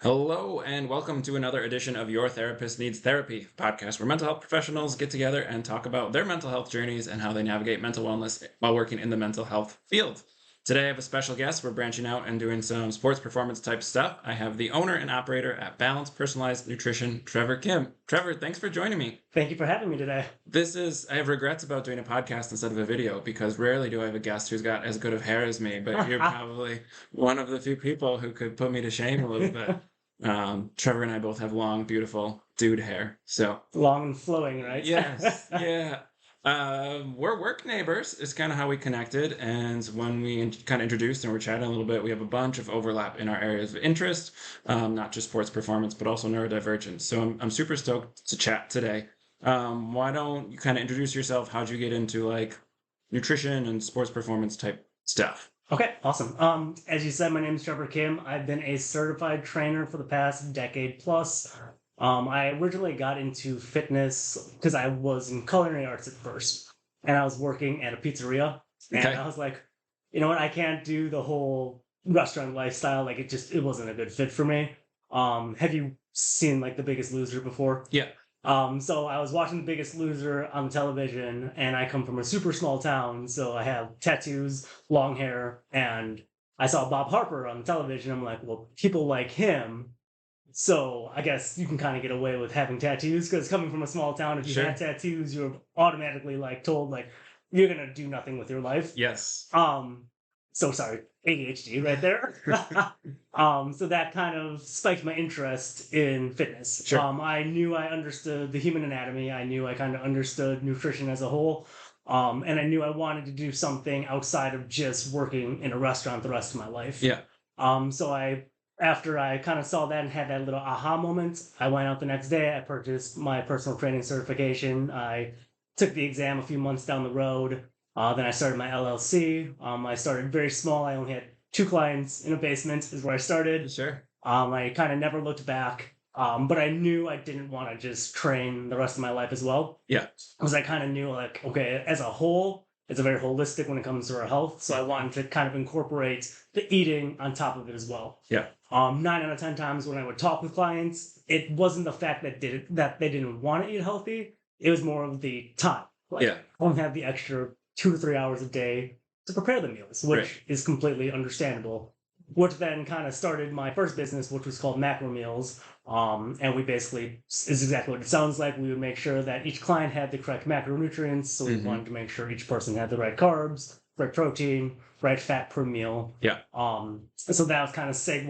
Hello, and welcome to another edition of Your Therapist Needs Therapy podcast, where mental health professionals get together and talk about their mental health journeys and how they navigate mental wellness while working in the mental health field. Today, I have a special guest. We're branching out and doing some sports performance type stuff. I have the owner and operator at Balance Personalized Nutrition, Trevor Kim. Trevor, thanks for joining me. Thank you for having me today. I have regrets about doing a podcast instead of a video because rarely do I have a guest who's got as good of hair as me, but you're probably one of the few people who could put me to shame a little bit. Trevor and I both have long, beautiful dude hair. So long and flowing, right? Yes, yeah. We're work neighbors is kind of how we connected, and when we kind of introduced and we're chatting a little bit, we have a bunch of overlap in our areas of interest, not just sports performance, but also neurodivergent. So I'm super stoked to chat today. Why don't you kind of introduce yourself? How'd you get into like nutrition and sports performance type stuff? Okay, awesome. As you said, my name is Trevor Kim. I've been a certified trainer for the past decade plus. I originally got into fitness because I was in culinary arts at first, and I was working at a pizzeria, and Okay. I was like, you know what, I can't do the whole restaurant lifestyle. Like it wasn't a good fit for me. Have you seen like The Biggest Loser before? Yeah. So I was watching The Biggest Loser on television, and I come from a super small town, so I have tattoos, long hair, and I saw Bob Harper on television. I'm like, well, people like him, so I guess you can kind of get away with having tattoos, because coming from a small town, if you Sure. have tattoos, you're automatically like told like you're gonna do nothing with your life. Yes. So sorry, ADHD right there. So that kind of spiked my interest in fitness. Sure. I knew I understood the human anatomy. I knew I kind of understood nutrition as a whole. And I knew I wanted to do something outside of just working in a restaurant the rest of my life. Yeah. After I kind of saw that and had that little aha moment, I went out the next day. I purchased my personal training certification. I took the exam a few months down the road. Then I started my LLC. I started very small. I only had 2 clients in a basement is where I started. Sure. I kind of never looked back, but I knew I didn't want to just train the rest of my life as well. Yeah. Because I kind of knew like, okay, as a whole, it's a very holistic when it comes to our health. So I wanted to kind of incorporate the eating on top of it as well. Yeah. 9 out of 10 times when I would talk with clients, it wasn't the fact that they didn't want to eat healthy. It was more of the time. Like, Yeah. I don't have the extra 2 to 3 hours a day to prepare the meals, which Right. is completely understandable. Which then kind of started my first business, which was called Macro Meals. And we basically, is exactly what it sounds like. We would make sure that each client had the correct macronutrients. So we wanted to make sure each person had the right carbs, right protein, right fat per meal. Yeah. So that was kind of segued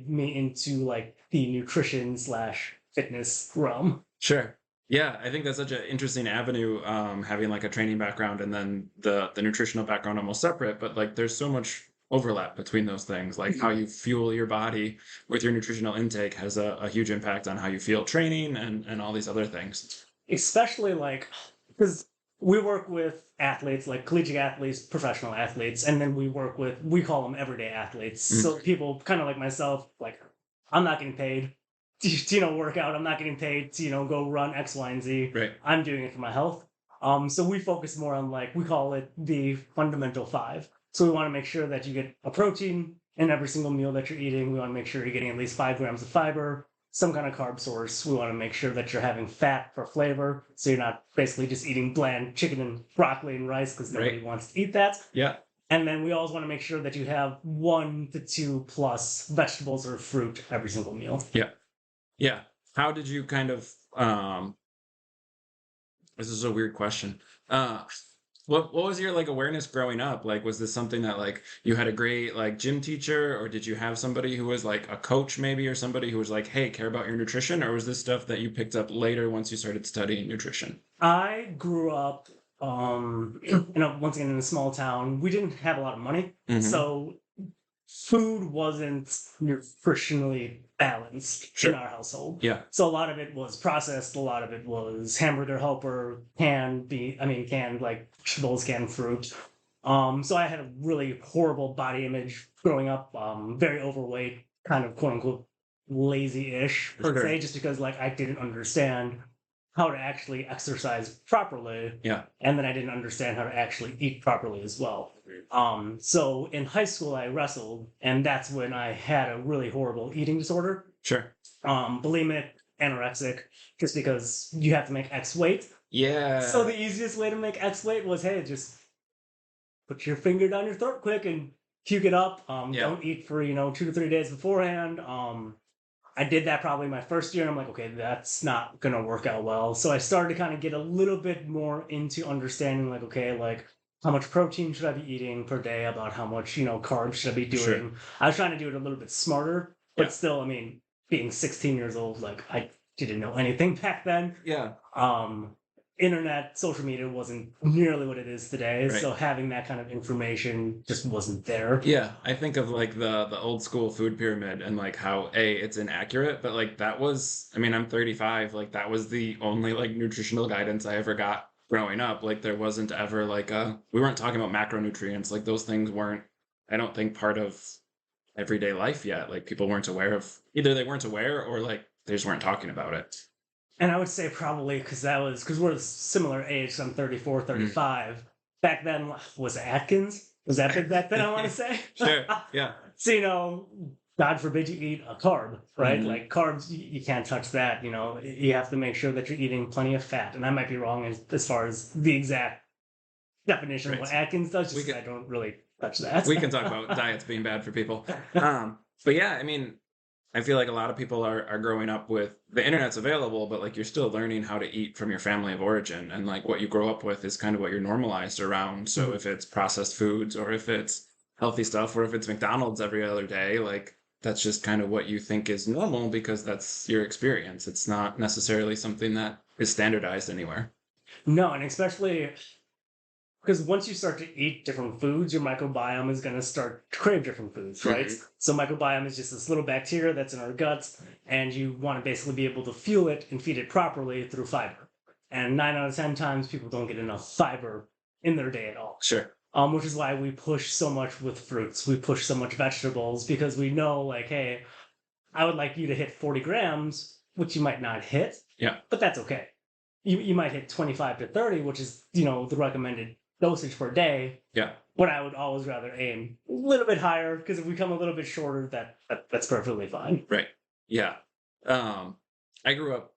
me into like the nutrition / fitness realm. Sure. Yeah, I think that's such an interesting avenue, having like a training background and then the nutritional background almost separate, but like there's so much overlap between those things. Like how you fuel your body with your nutritional intake has a huge impact on how you feel training and all these other things. Especially like, because we work with athletes, like collegiate athletes, professional athletes, and then we call them everyday athletes. So people kind of like myself, like, I'm not getting paid to work out. I'm not getting paid to, go run X, Y, and Z. Right. I'm doing it for my health. So we focus more on like, we call it the fundamental 5. So we want to make sure that you get a protein in every single meal that you're eating. We want to make sure you're getting at least 5 grams of fiber, some kind of carb source. We want to make sure that you're having fat for flavor. So you're not basically just eating bland chicken and broccoli and rice, because nobody wants to eat that. Yeah. And then we always want to make sure that you have 1 to 2 plus vegetables or fruit every single meal. Yeah. Yeah. How did you kind of, this is a weird question. What was your like awareness growing up? Like, was this something that like you had a great like gym teacher, or did you have somebody who was like a coach maybe, or somebody who was like, hey, care about your nutrition? Or was this stuff that you picked up later once you started studying nutrition? I grew up, once again in a small town. We didn't have a lot of money, so food wasn't nutritionally balanced in our household. Yeah. So a lot of it was processed. A lot of it was hamburger helper, canned like vegetables, canned fruit. So I had a really horrible body image growing up, very overweight, kind of quote unquote lazy-ish, per se, just because like I didn't understand how to actually exercise properly. Yeah. And then I didn't understand how to actually eat properly as well. So in high school, I wrestled, and that's when I had a really horrible eating disorder. Sure. Bulimic, anorexic, just because you have to make X weight. Yeah. So the easiest way to make X weight was, hey, just put your finger down your throat quick and puke it up. Yeah. Don't eat for 2 to 3 days beforehand. I did that probably my first year, and I'm like, okay, that's not gonna work out well. So I started to kind of get a little bit more into understanding, like, okay, like how much protein should I be eating per day, about how much carbs should I be doing. Sure. I was trying to do it a little bit smarter, but Yeah. still, I mean, being 16 years old, like I didn't know anything back then. Yeah. Internet, social media wasn't nearly what it is today, Right. so having that kind of information just wasn't there. Yeah, I think of like the old school food pyramid and like how it's inaccurate, but like that was, I mean, I'm 35, like that was the only like nutritional guidance I ever got growing up. Like there wasn't ever like we weren't talking about macronutrients, like those things weren't, I don't think, part of everyday life yet. Like people weren't aware of, either they weren't aware or like they just weren't talking about it. And I would say probably because we're a similar age, so I'm 34, 35. Back then, was it Atkins? Was that big back then, I want to say? Sure, yeah. So, God forbid you eat a carb, right? Mhm. Like carbs, you can't touch that. You have to make sure that you're eating plenty of fat. And I might be wrong as far as the exact definition of what Right. Atkins does, We just 'cause can- I don't really touch that. We can talk about diets being bad for people. But yeah, I mean, I feel like a lot of people are growing up with the internet's available, but like you're still learning how to eat from your family of origin. And like what you grow up with is kind of what you're normalized around. So Mhm. if it's processed foods or if it's healthy stuff or if it's McDonald's every other day, like that's just kind of what you think is normal because that's your experience. It's not necessarily something that is standardized anywhere. No, and especially because once you start to eat different foods, your microbiome is going to start to crave different foods, right? Mhm. So microbiome is just this little bacteria that's in our guts, and you want to basically be able to fuel it and feed it properly through fiber. And 9 out of 10 times, people don't get enough fiber in their day at all. Sure. Which is why we push so much with fruits. We push so much vegetables because we know, like, hey, I would like you to hit 40 grams, which you might not hit, Yeah. but that's okay. You might hit 25 to 30, which is, the recommended dosage per day. Yeah. But I would always rather aim a little bit higher because if we come a little bit shorter, that's perfectly fine. Right. Yeah. I grew up,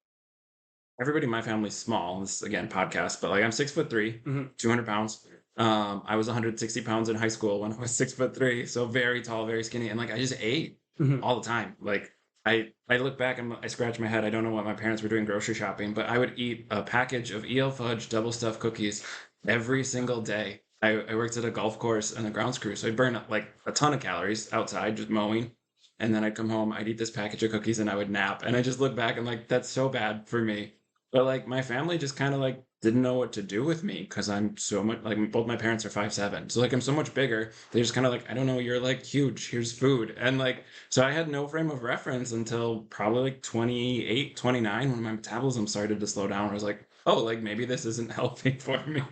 everybody in my family's small. This is again podcast, but like I'm 6'3", Mhm. 200 pounds. I was 160 pounds in high school when I was 6'3", so very tall, very skinny, and like I just ate Mhm. all the time. Like I look back and I scratch my head. I don't know what my parents were doing grocery shopping, but I would eat a package of EL fudge double stuffed cookies every single day. I worked at a golf course and a grounds crew, so I'd burn like a ton of calories outside just mowing. And then I'd come home, I'd eat this package of cookies and I would nap. And I just look back and like, that's so bad for me. But like my family just kind of like didn't know what to do with me because I'm so much like both my parents are 5'7". So like I'm so much bigger. They just kind of like, I don't know, you're like huge. Here's food. And like, so I had no frame of reference until probably like 28, 29 when my metabolism started to slow down. I was like, oh, like maybe this isn't healthy for me.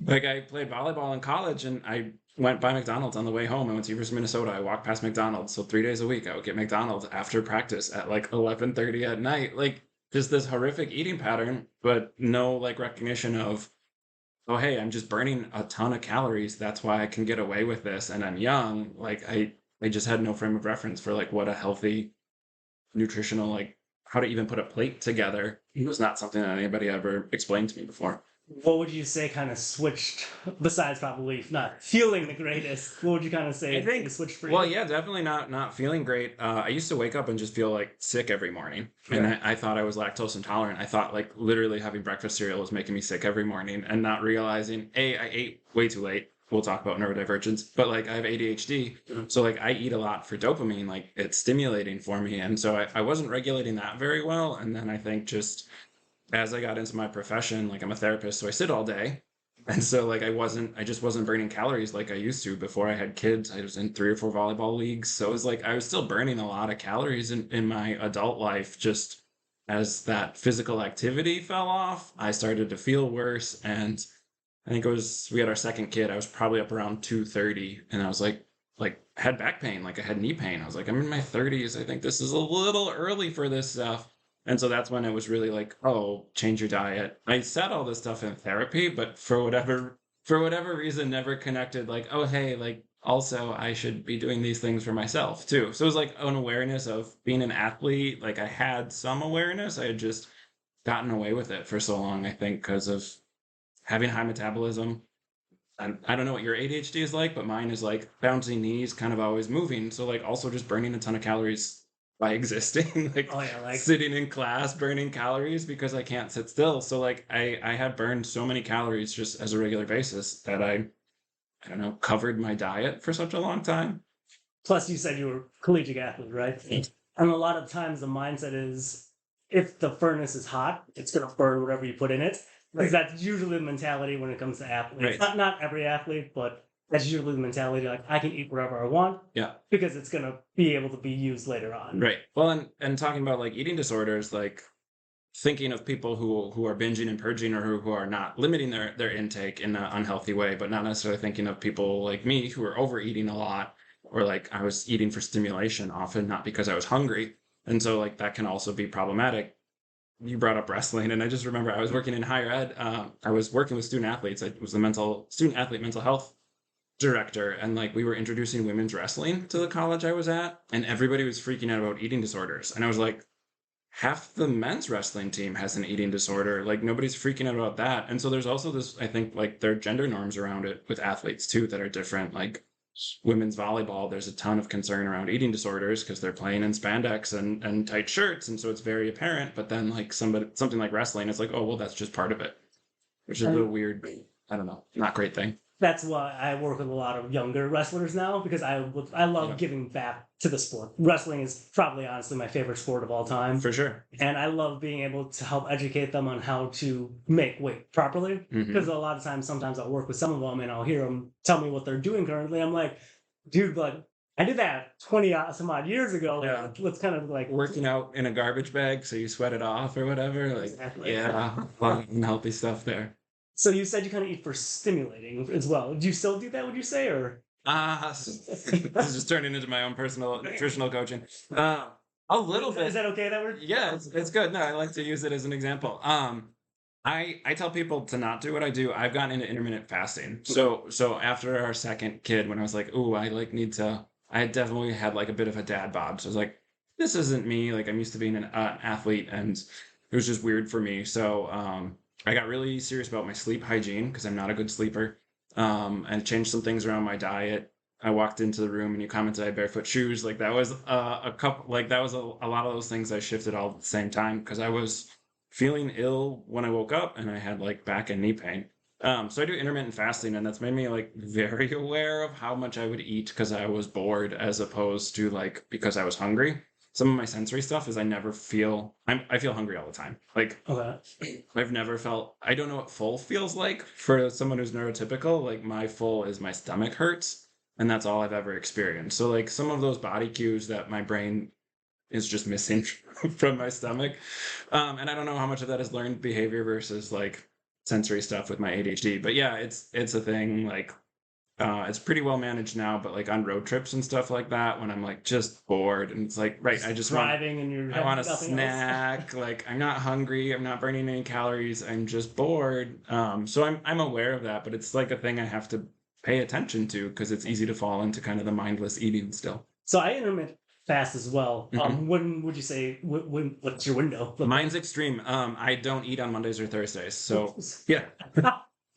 Like I played volleyball in college and I went by McDonald's on the way home. I went to University of Minnesota. I walked past McDonald's. So 3 days a week I would get McDonald's after practice at like 11:30 at night. Like just this horrific eating pattern, but no like recognition of, oh hey, I'm just burning a ton of calories. That's why I can get away with this and I'm young. Like I just had no frame of reference for like what a healthy nutritional, like how to even put a plate together. It was not something that anybody ever explained to me before. What would you say kind of switched, besides probably not feeling the greatest? What would you kind of say I think, switched for you? well, yeah, definitely not feeling great. I used to wake up and just feel like sick every morning, and Yeah. I thought I was lactose intolerant. I thought like literally having breakfast cereal was making me sick every morning, and not realizing I ate way too late. We'll talk about neurodivergence, but like I have ADHD, Mhm. so like I eat a lot for dopamine, like it's stimulating for me, and so I wasn't regulating that very well. And then I think just as I got into my profession, like I'm a therapist, so I sit all day. And so like I just wasn't burning calories like I used to before I had kids. I was in 3 or 4 volleyball leagues. So it was like I was still burning a lot of calories in my adult life. Just as that physical activity fell off, I started to feel worse. And I think it was, we had our second kid. I was probably up around 230 and I was like had back pain, like I had knee pain. I was like, I'm in my 30s. I think this is a little early for this stuff. And so that's when it was really like, oh, change your diet. I said all this stuff in therapy, but for whatever reason, never connected like, oh, hey, like also I should be doing these things for myself too. So it was like an awareness of being an athlete. Like I had some awareness. I had just gotten away with it for so long, I think, because of having high metabolism. And I don't know what your ADHD is like, but mine is like bouncy knees, kind of always moving. So like also just burning a ton of calories by existing, like Oh yeah, like sitting in class, burning calories because I can't sit still. So like I had burned so many calories just as a regular basis that I don't know, covered my diet for such a long time. plus you said you were a collegiate athlete, right? And a lot of times the mindset is if the furnace is hot, it's gonna burn whatever you put in it. Because that's usually the mentality when it comes to athletes. Right. Not every athlete, but that's usually the mentality like I can eat whatever I want Yeah. because it's gonna be able to be used later on. Right. Well, and talking about like eating disorders, like thinking of people who are binging and purging or who are not limiting their intake in an unhealthy way, but not necessarily thinking of people like me who are overeating a lot or like I was eating for stimulation often, not because I was hungry. And so like that can also be problematic. You brought up wrestling, and I just remember I was working in higher ed. I was working with student athletes. I was the student athlete mental health director, and like we were introducing women's wrestling to the college I was at, and everybody was freaking out about eating disorders. And I was like, half the men's wrestling team has an eating disorder. Like nobody's freaking out about that. And so there's also this, I think, like there are gender norms around it with athletes too that are different. Like women's volleyball, there's a ton of concern around eating disorders because they're playing in spandex and tight shirts, and so it's very apparent. But then like something like wrestling, it's like, oh well, that's just part of it, which is a And weird, I don't know, not great thing. that's why I work with a lot of younger wrestlers now because I love Yeah, giving back to the sport. Wrestling is probably honestly my favorite sport of all time. for sure. And I love being able to help educate them on how to make weight properly. Hmm. Because a lot of times, sometimes I'll work with some of them and I'll hear them tell me what they're doing currently. I'm like, dude, but I did that 20 some odd years ago. Yeah. Let's kind of like Working out in a garbage bag so you sweat it off or whatever. Like, exactly. yeah, a lot of unhealthy stuff there. So you said you kind of eat for stimulating as well. Do you still do that? Would you say, or This is just turning into my own personal nutritional coaching. A little is bit. that okay? That word? Yeah, it's good. No, I like to use it as an example. I tell people to not do what I do. I've gotten into intermittent fasting. So after our second kid, when I was like, ooh, I like need to. I had definitely had like a bit of a dad bod. So I was like, this isn't me. Like I'm used to being an athlete, and it was just weird for me. So I got really serious about my sleep hygiene because I'm not a good sleeper. And changed some things around my diet. I walked into the room and you commented I had barefoot shoes. Like that was a couple. Like that was a lot of those things I shifted all at the same time because I was feeling ill when I woke up and I had like back and knee pain. So I do intermittent fasting, and that's made me like very aware of how much I would eat because I was bored as opposed to like because I was hungry. Some of my sensory stuff is I feel hungry all the time. Like Okay. I've never felt, I don't know what full feels like for someone who's neurotypical. Like my full is my stomach hurts, and that's all I've ever experienced. So like some of those body cues that my brain is just missing from my stomach. And I don't know how much of that is learned behavior versus like sensory stuff with my ADHD. But yeah, it's a thing. Like it's pretty well managed now, but like on road trips and stuff like that, when I'm like just bored and it's like, right, Just driving and I want a snack. Like I'm not hungry. I'm not burning any calories. I'm just bored. So I'm aware of that, but it's like a thing I have to pay attention to because it's easy to fall into kind of the mindless eating still. So I intermittent fast as well. Mhm. When would you say what's your window? Mine's extreme. I don't eat on Mondays or Thursdays. So yeah.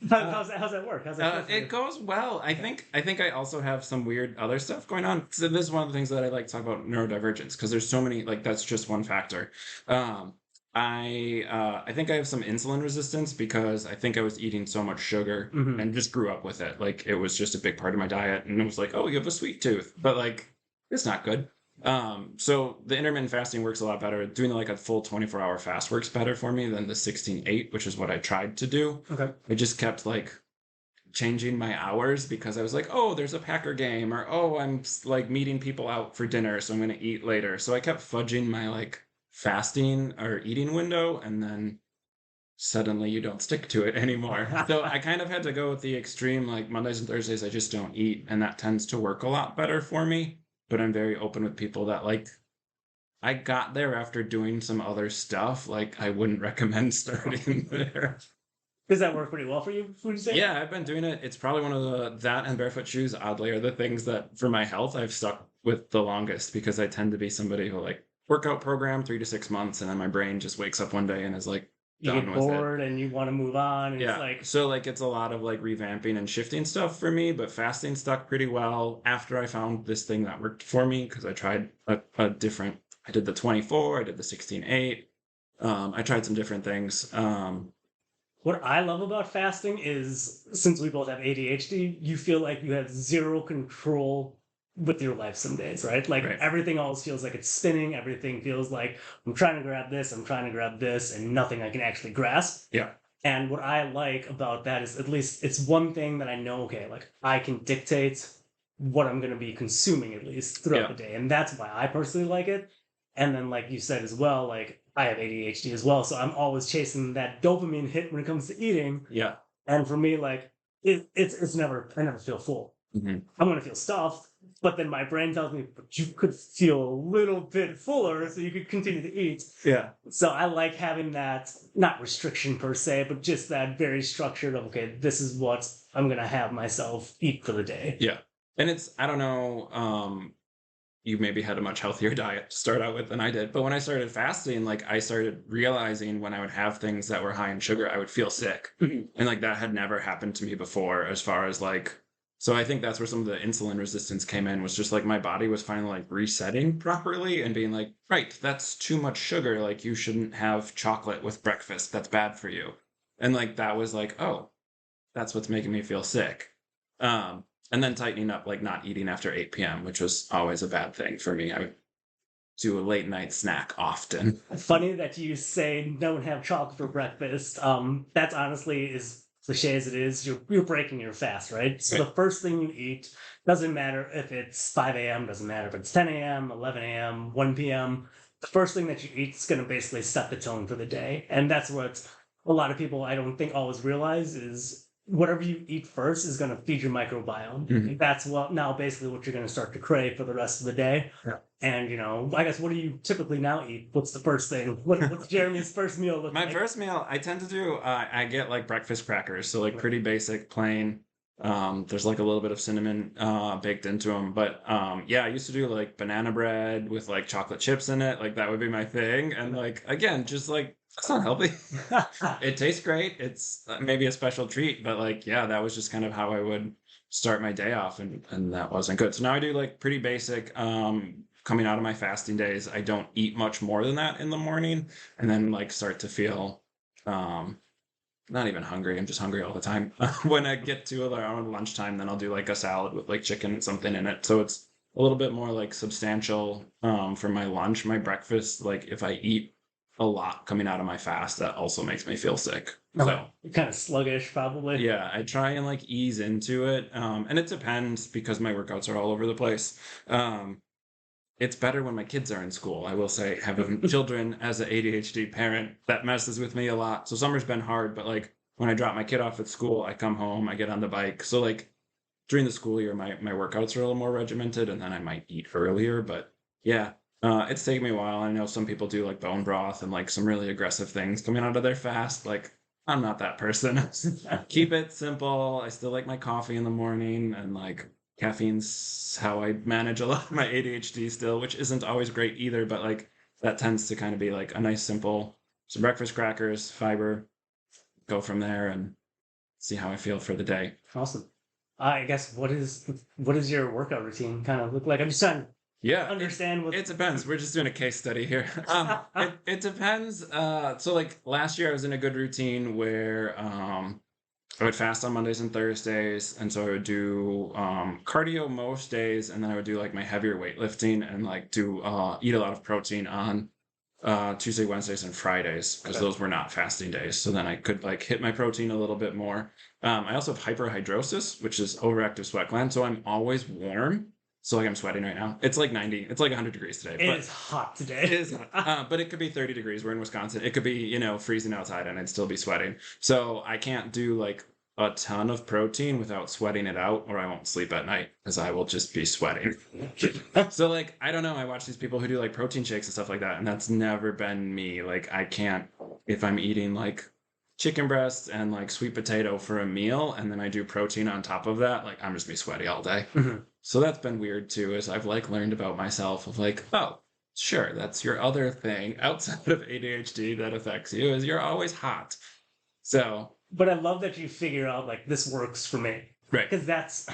How's that work? How's that feel for It you? goes well. I think I also have some weird other stuff going on. So this is one of the things that I like to talk about neurodivergence because there's so many like that's just one factor. Um, I think I have some insulin resistance because I think I was eating so much sugar Mhm. and just grew up with it. Like it was just a big part of my diet, and it was like, oh, you have a sweet tooth, but like it's not good. So the intermittent fasting works a lot better. Doing like a full 24-hour fast works better for me than the 16/8, which is what I tried to do. Okay. I just kept like changing my hours because I was like, oh, there's a Packer game, or oh, I'm like meeting people out for dinner, so I'm gonna eat later. So I kept fudging my like fasting or eating window, and then suddenly you don't stick to it anymore. So I kind of had to go with the extreme, like Mondays and Thursdays, I just don't eat, and that tends to work a lot better for me. But I'm very open with people that like I got there after doing some other stuff. Like I wouldn't recommend starting there. Does that work pretty well for you, would you say? Yeah, I've been doing it. It's probably one of that and barefoot shoes, oddly, are the things that for my health I've stuck with the longest because I tend to be somebody who like workout program 3 to 6 months and then my brain just wakes up one day and is like You done get with it. bored and you want to move on, and it's Yeah. like, So like it's a lot of like revamping and shifting stuff for me, but fasting stuck pretty well after I found this thing that worked for me because I tried a different I did the 24, I did the 16/8. I tried some different things. what I love about fasting is since we both have ADHD, you feel like you have zero control with your life some days, right? Like Right. everything always feels like it's spinning. Everything feels like I'm trying to grab this, I'm trying to grab this, and nothing I can actually grasp. Yeah. And what I like about that is at least it's one thing that I know, okay, like I can dictate what I'm going to be consuming at least throughout Yeah. the day. And that's why I personally like it. And then, like you said as well, like I have ADHD as well. So I'm always chasing that dopamine hit when it comes to eating. Yeah. And for me, like it's never, I never feel full. Hmm. I'm going to feel stuffed. But then my brain tells me, but you could feel a little bit fuller so you could continue to eat. Yeah. So I like having that, not restriction per se, but just that very structured of, okay, this is what I'm going to have myself eat for the day. Yeah. And it's, I don't know, you maybe had a much healthier diet to start out with than I did. But when I started fasting, like I started realizing when I would have things that were high in sugar, I would feel sick. Mhm. And like that had never happened to me before, as far as like, so I think that's where some of the insulin resistance came in, was just like my body was finally like resetting properly and being like, right, that's too much sugar. Like you shouldn't have chocolate with breakfast. That's bad for you. And like that was like, oh, that's what's making me feel sick. And then tightening up, like not eating after 8 p.m., which was always a bad thing for me. I would do a late night snack often. Funny that you say don't have chocolate for breakfast. That's honestly, as cliche as it is, you're breaking your fast, right? So Right. the first thing you eat doesn't matter if it's 5 a.m., doesn't matter if it's 10 a.m., 11 a.m., 1 p.m. The first thing that you eat is going to basically set the tone for the day. And that's what a lot of people I don't think always realize is whatever you eat first is going to feed your microbiome. Mhm. That's what now basically what you're going to start to crave for the rest of the day. Yeah. And I guess what do you typically now eat? What's the first thing? What's Jeremy's first meal look My like? first meal, I tend to do, I get like breakfast crackers. So like pretty basic, plain. There's like a little bit of cinnamon baked into them. But yeah, I used to do like banana bread with like chocolate chips in it. Like that would be my thing. And like, again, just like, that's not healthy. It tastes great. It's maybe a special treat, but like, yeah, that was just kind of how I would start my day off, and that wasn't good. So now I do like pretty basic. Coming out of my fasting days, I don't eat much more than that in the morning, and then like start to feel not even hungry. I'm just hungry all the time. When I get to around lunchtime, then I'll do like a salad with like chicken and something in it. So it's a little bit more like substantial for my lunch. My breakfast, like if I eat a lot coming out of my fast, that also makes me feel sick. So You're kind of sluggish, probably. yeah, I try and like ease into it. And it depends because my workouts are all over the place. It's better when my kids are in school. I will say, having children as an ADHD parent, that messes with me a lot. So summer's been hard, but like when I drop my kid off at school, I come home, I get on the bike. So like during the school year, my workouts are a little more regimented, and then I might eat earlier. But yeah, it's taken me a while. I know some people do like bone broth and like some really aggressive things coming out of their fast. Like I'm not that person. Keep it simple. I still like my coffee in the morning, and like caffeine's how I manage a lot of my ADHD still, which isn't always great either, but like that tends to kind of be like a nice simple some breakfast crackers, fiber, go from there and see how I feel for the day. Awesome. I guess what is your workout routine kind of look like? I'm just trying to Yeah, understand what it depends. We're just doing a case study here. It depends. So like last year I was in a good routine where I would fast on Mondays and Thursdays, and so I would do cardio most days, and then I would do like my heavier weightlifting and like do eat a lot of protein on Tuesday, Wednesdays, and Fridays because those were not fasting days. So then I could like hit my protein a little bit more. I also have hyperhidrosis, which is overactive sweat gland, so I'm always warm. So like I'm sweating right now. It's like 90. It's like 100 degrees today. It is hot today. It is hot. But it could be 30 degrees. We're in Wisconsin. It could be, freezing outside and I'd still be sweating. So I can't do like a ton of protein without sweating it out, or I won't sleep at night because I will just be sweating. So like, I don't know. I watch these people who do like protein shakes and stuff like that, and that's never been me. Like I can't, if I'm eating like chicken breast and like sweet potato for a meal, and then I do protein on top of that, like I'm just be sweaty all day. Mhm. So that's been weird too, is I've like learned about myself of like, oh, sure, that's your other thing outside of ADHD that affects you is you're always hot. So, But I love that you figure out like this works for me right, because that's,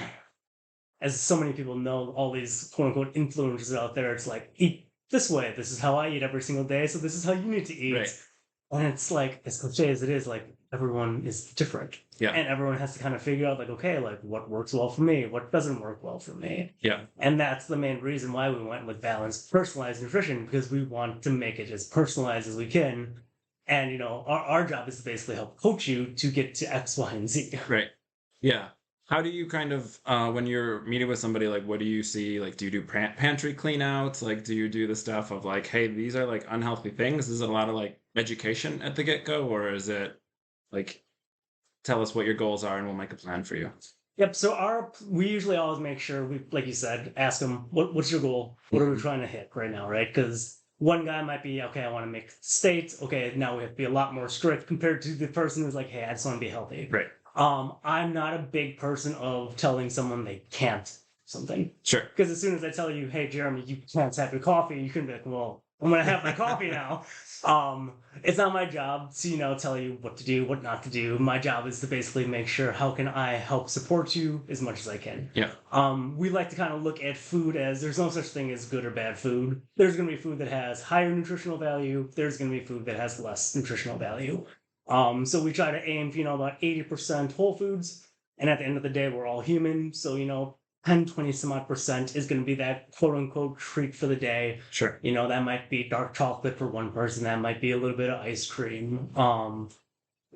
as so many people know, all these quote unquote influencers out there. It's like eat this way. This is how I eat every single day. So this is how you need to eat. right, And it's like, as cliche as it is, like everyone is different. yeah, And everyone has to kind of figure out, like, okay, like what works well for me, what doesn't work well for me. yeah, And that's the main reason why we went with balanced, personalized nutrition, because we want to make it as personalized as we can. And, our job is to basically help coach you to get to X, Y, and Z. right, yeah. How do you kind of, when you're meeting with somebody, like, what do you see? Like, do you do pantry clean outs? Like, do you do the stuff of like, hey, these are like unhealthy things? Is it a lot of like education at the get-go, or is it like, tell us what your goals are and we'll make a plan for you? Yep. So we usually always make sure we, like you said, ask them what's your goal? What are we trying to hit right now, right? Because one guy might be, okay, I want to make states. Okay, now we have to be a lot more strict compared to the person who's like, hey, I just want to be healthy. Right. I'm not a big person of telling someone they can't something. Sure. Because as soon as I tell you, hey, Jeremy, you can't have your coffee, you can be like, well, I'm going to have my coffee now. It's not my job to, tell you what to do, what not to do. My job is to basically make sure how can I help support you as much as I can. Yeah. We like to kind of look at food as there's no such thing as good or bad food. There's going to be food that has higher nutritional value. There's going to be food that has less nutritional value. So we try to aim, about 80% whole foods. And at the end of the day, we're all human. So, 10, 20 some odd percent is going to be that quote unquote treat for the day. Sure. That might be dark chocolate for one person. That might be a little bit of ice cream.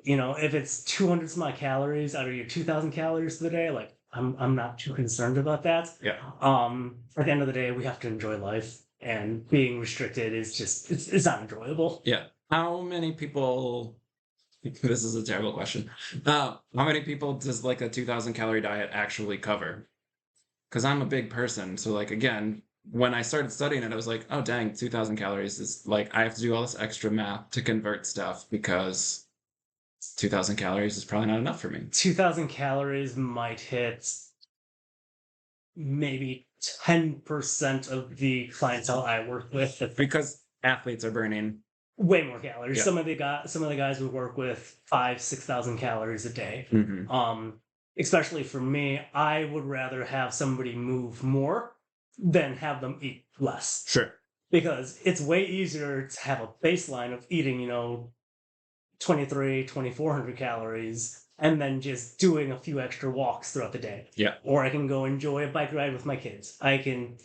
If it's 200 some odd calories out of your 2,000 calories for the day, like I'm not too concerned about that. Yeah. At the end of the day, we have to enjoy life, and being restricted is just, it's not enjoyable. Yeah. How many people, this is a terrible question. How many people does like a 2,000 calorie diet actually cover? Because I'm a big person. So like, again, when I started studying it, I was like, oh, dang, 2,000 calories is like, I have to do all this extra math to convert stuff because 2,000 calories is probably not enough for me. 2,000 calories might hit maybe 10% of the clientele I work with. Because athletes are burning way more calories. Yeah. Some of the guys we work with 5,000-6,000 calories a day. Mm-hmm. Especially for me, I would rather have somebody move more than have them eat less. Sure. Because it's way easier to have a baseline of eating, 2,400 calories and then just doing a few extra walks throughout the day. Yeah. Or I can go enjoy a bike ride with my kids. I can,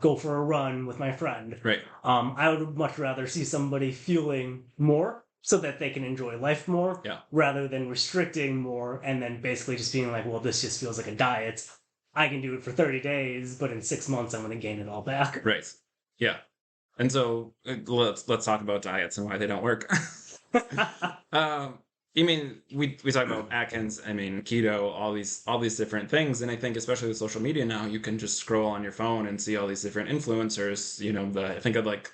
go for a run with my friend. Right. I would much rather see somebody fueling more so that they can enjoy life more, rather than restricting more and then basically just being like, well, this just feels like a diet. I can do it for 30 days, but in 6 months I'm going to gain it all back. Right. Yeah. And so let's talk about diets and why they don't work. I mean, we talk about Atkins, I mean, keto, all these different things, and I think especially with social media now, you can just scroll on your phone and see all these different influencers. I think of like,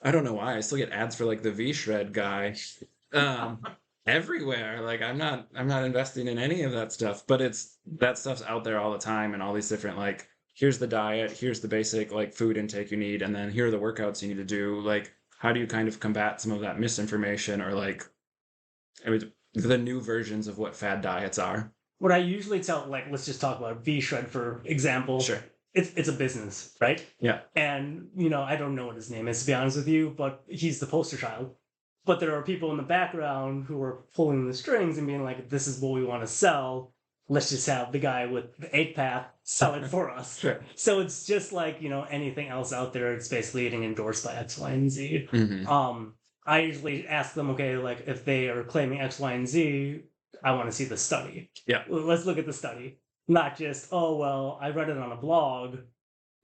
I don't know why I still get ads for like the V-Shred guy, everywhere. Like I'm not investing in any of that stuff, but that stuff's out there all the time, and all these different like, here's the diet, here's the basic like food intake you need, and then here are the workouts you need to do. Like, how do you kind of combat some of that misinformation or like, I mean, the new versions of what fad diets are? What I usually tell, like, let's just talk about V-Shred for example. Sure. It's a business, right? Yeah. And, I don't know what his name is, to be honest with you, but he's the poster child. But there are people in the background who are pulling the strings and being like, this is what we want to sell. Let's just have the guy with the 8-pack sell it for us. Sure. So it's just like, anything else out there. It's basically getting endorsed by X, Y, and Z. Mm-hmm. I usually ask them, okay, like if they are claiming X, Y, and Z, I want to see the study. Yeah. Let's look at the study. Not just, oh, well, I read it on a blog.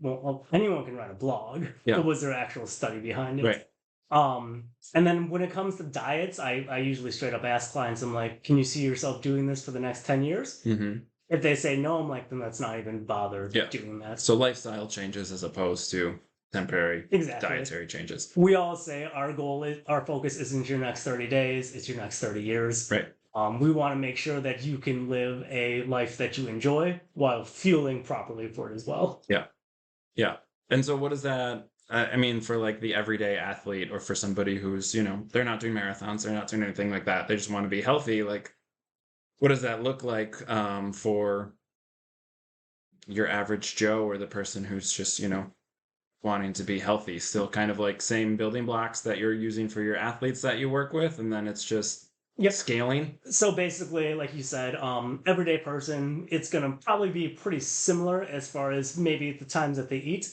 Well, anyone can write a blog. Yeah. But was there actual study behind it? Right. And then when it comes to diets, I usually straight up ask clients, I'm like, can you see yourself doing this for the next 10 years? Mm-hmm. If they say no, I'm like, then let's not even bother doing that. So lifestyle changes as opposed to temporary Exactly. dietary changes. We all say our goal is, our focus isn't your next 30 days, it's your next 30 years. Right. We want to make sure that you can live a life that you enjoy while fueling properly for it as well. Yeah. Yeah. And so what is that? I mean, for like the everyday athlete or for somebody who's, they're not doing marathons, they're not doing anything like that. They just want to be healthy. Like, what does that look like for your average Joe or the person who's just, wanting to be healthy? Still kind of like same building blocks that you're using for your athletes that you work with. And then it's just scaling. So basically, like you said, everyday person, it's going to probably be pretty similar as far as maybe the times that they eat.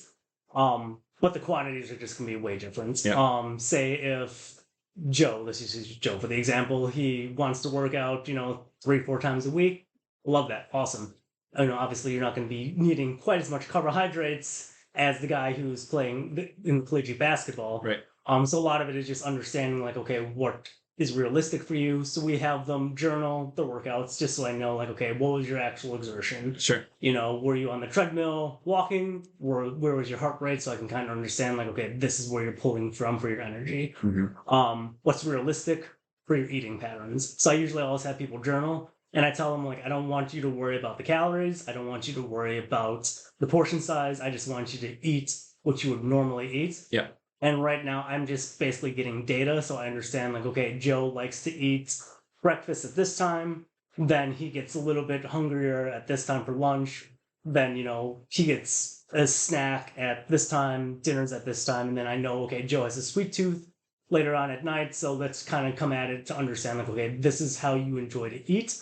But the quantities are just going to be way different. Yeah. Say if Joe, let's just use Joe for the example, he wants to work out, 3-4 times a week. Love that. Awesome. Obviously you're not going to be needing quite as much carbohydrates as the guy who's playing in collegiate basketball. Right. So a lot of it is just understanding like, okay, what is realistic for you. So we have them journal their workouts just so I know, like, okay, what was your actual exertion? Sure. Were you on the treadmill walking? Where was your heart rate? So I can kind of understand, like, okay, this is where you're pulling from for your energy. Mm-hmm. What's realistic for your eating patterns? So I usually always have people journal. And I tell them, like, I don't want you to worry about the calories. I don't want you to worry about the portion size. I just want you to eat what you would normally eat. Yeah. And right now, I'm just basically getting data. So I understand, like, okay, Joe likes to eat breakfast at this time. Then he gets a little bit hungrier at this time for lunch. Then, he gets a snack at this time, dinner's at this time. And then I know, okay, Joe has a sweet tooth later on at night. So let's kind of come at it to understand, like, okay, this is how you enjoy to eat.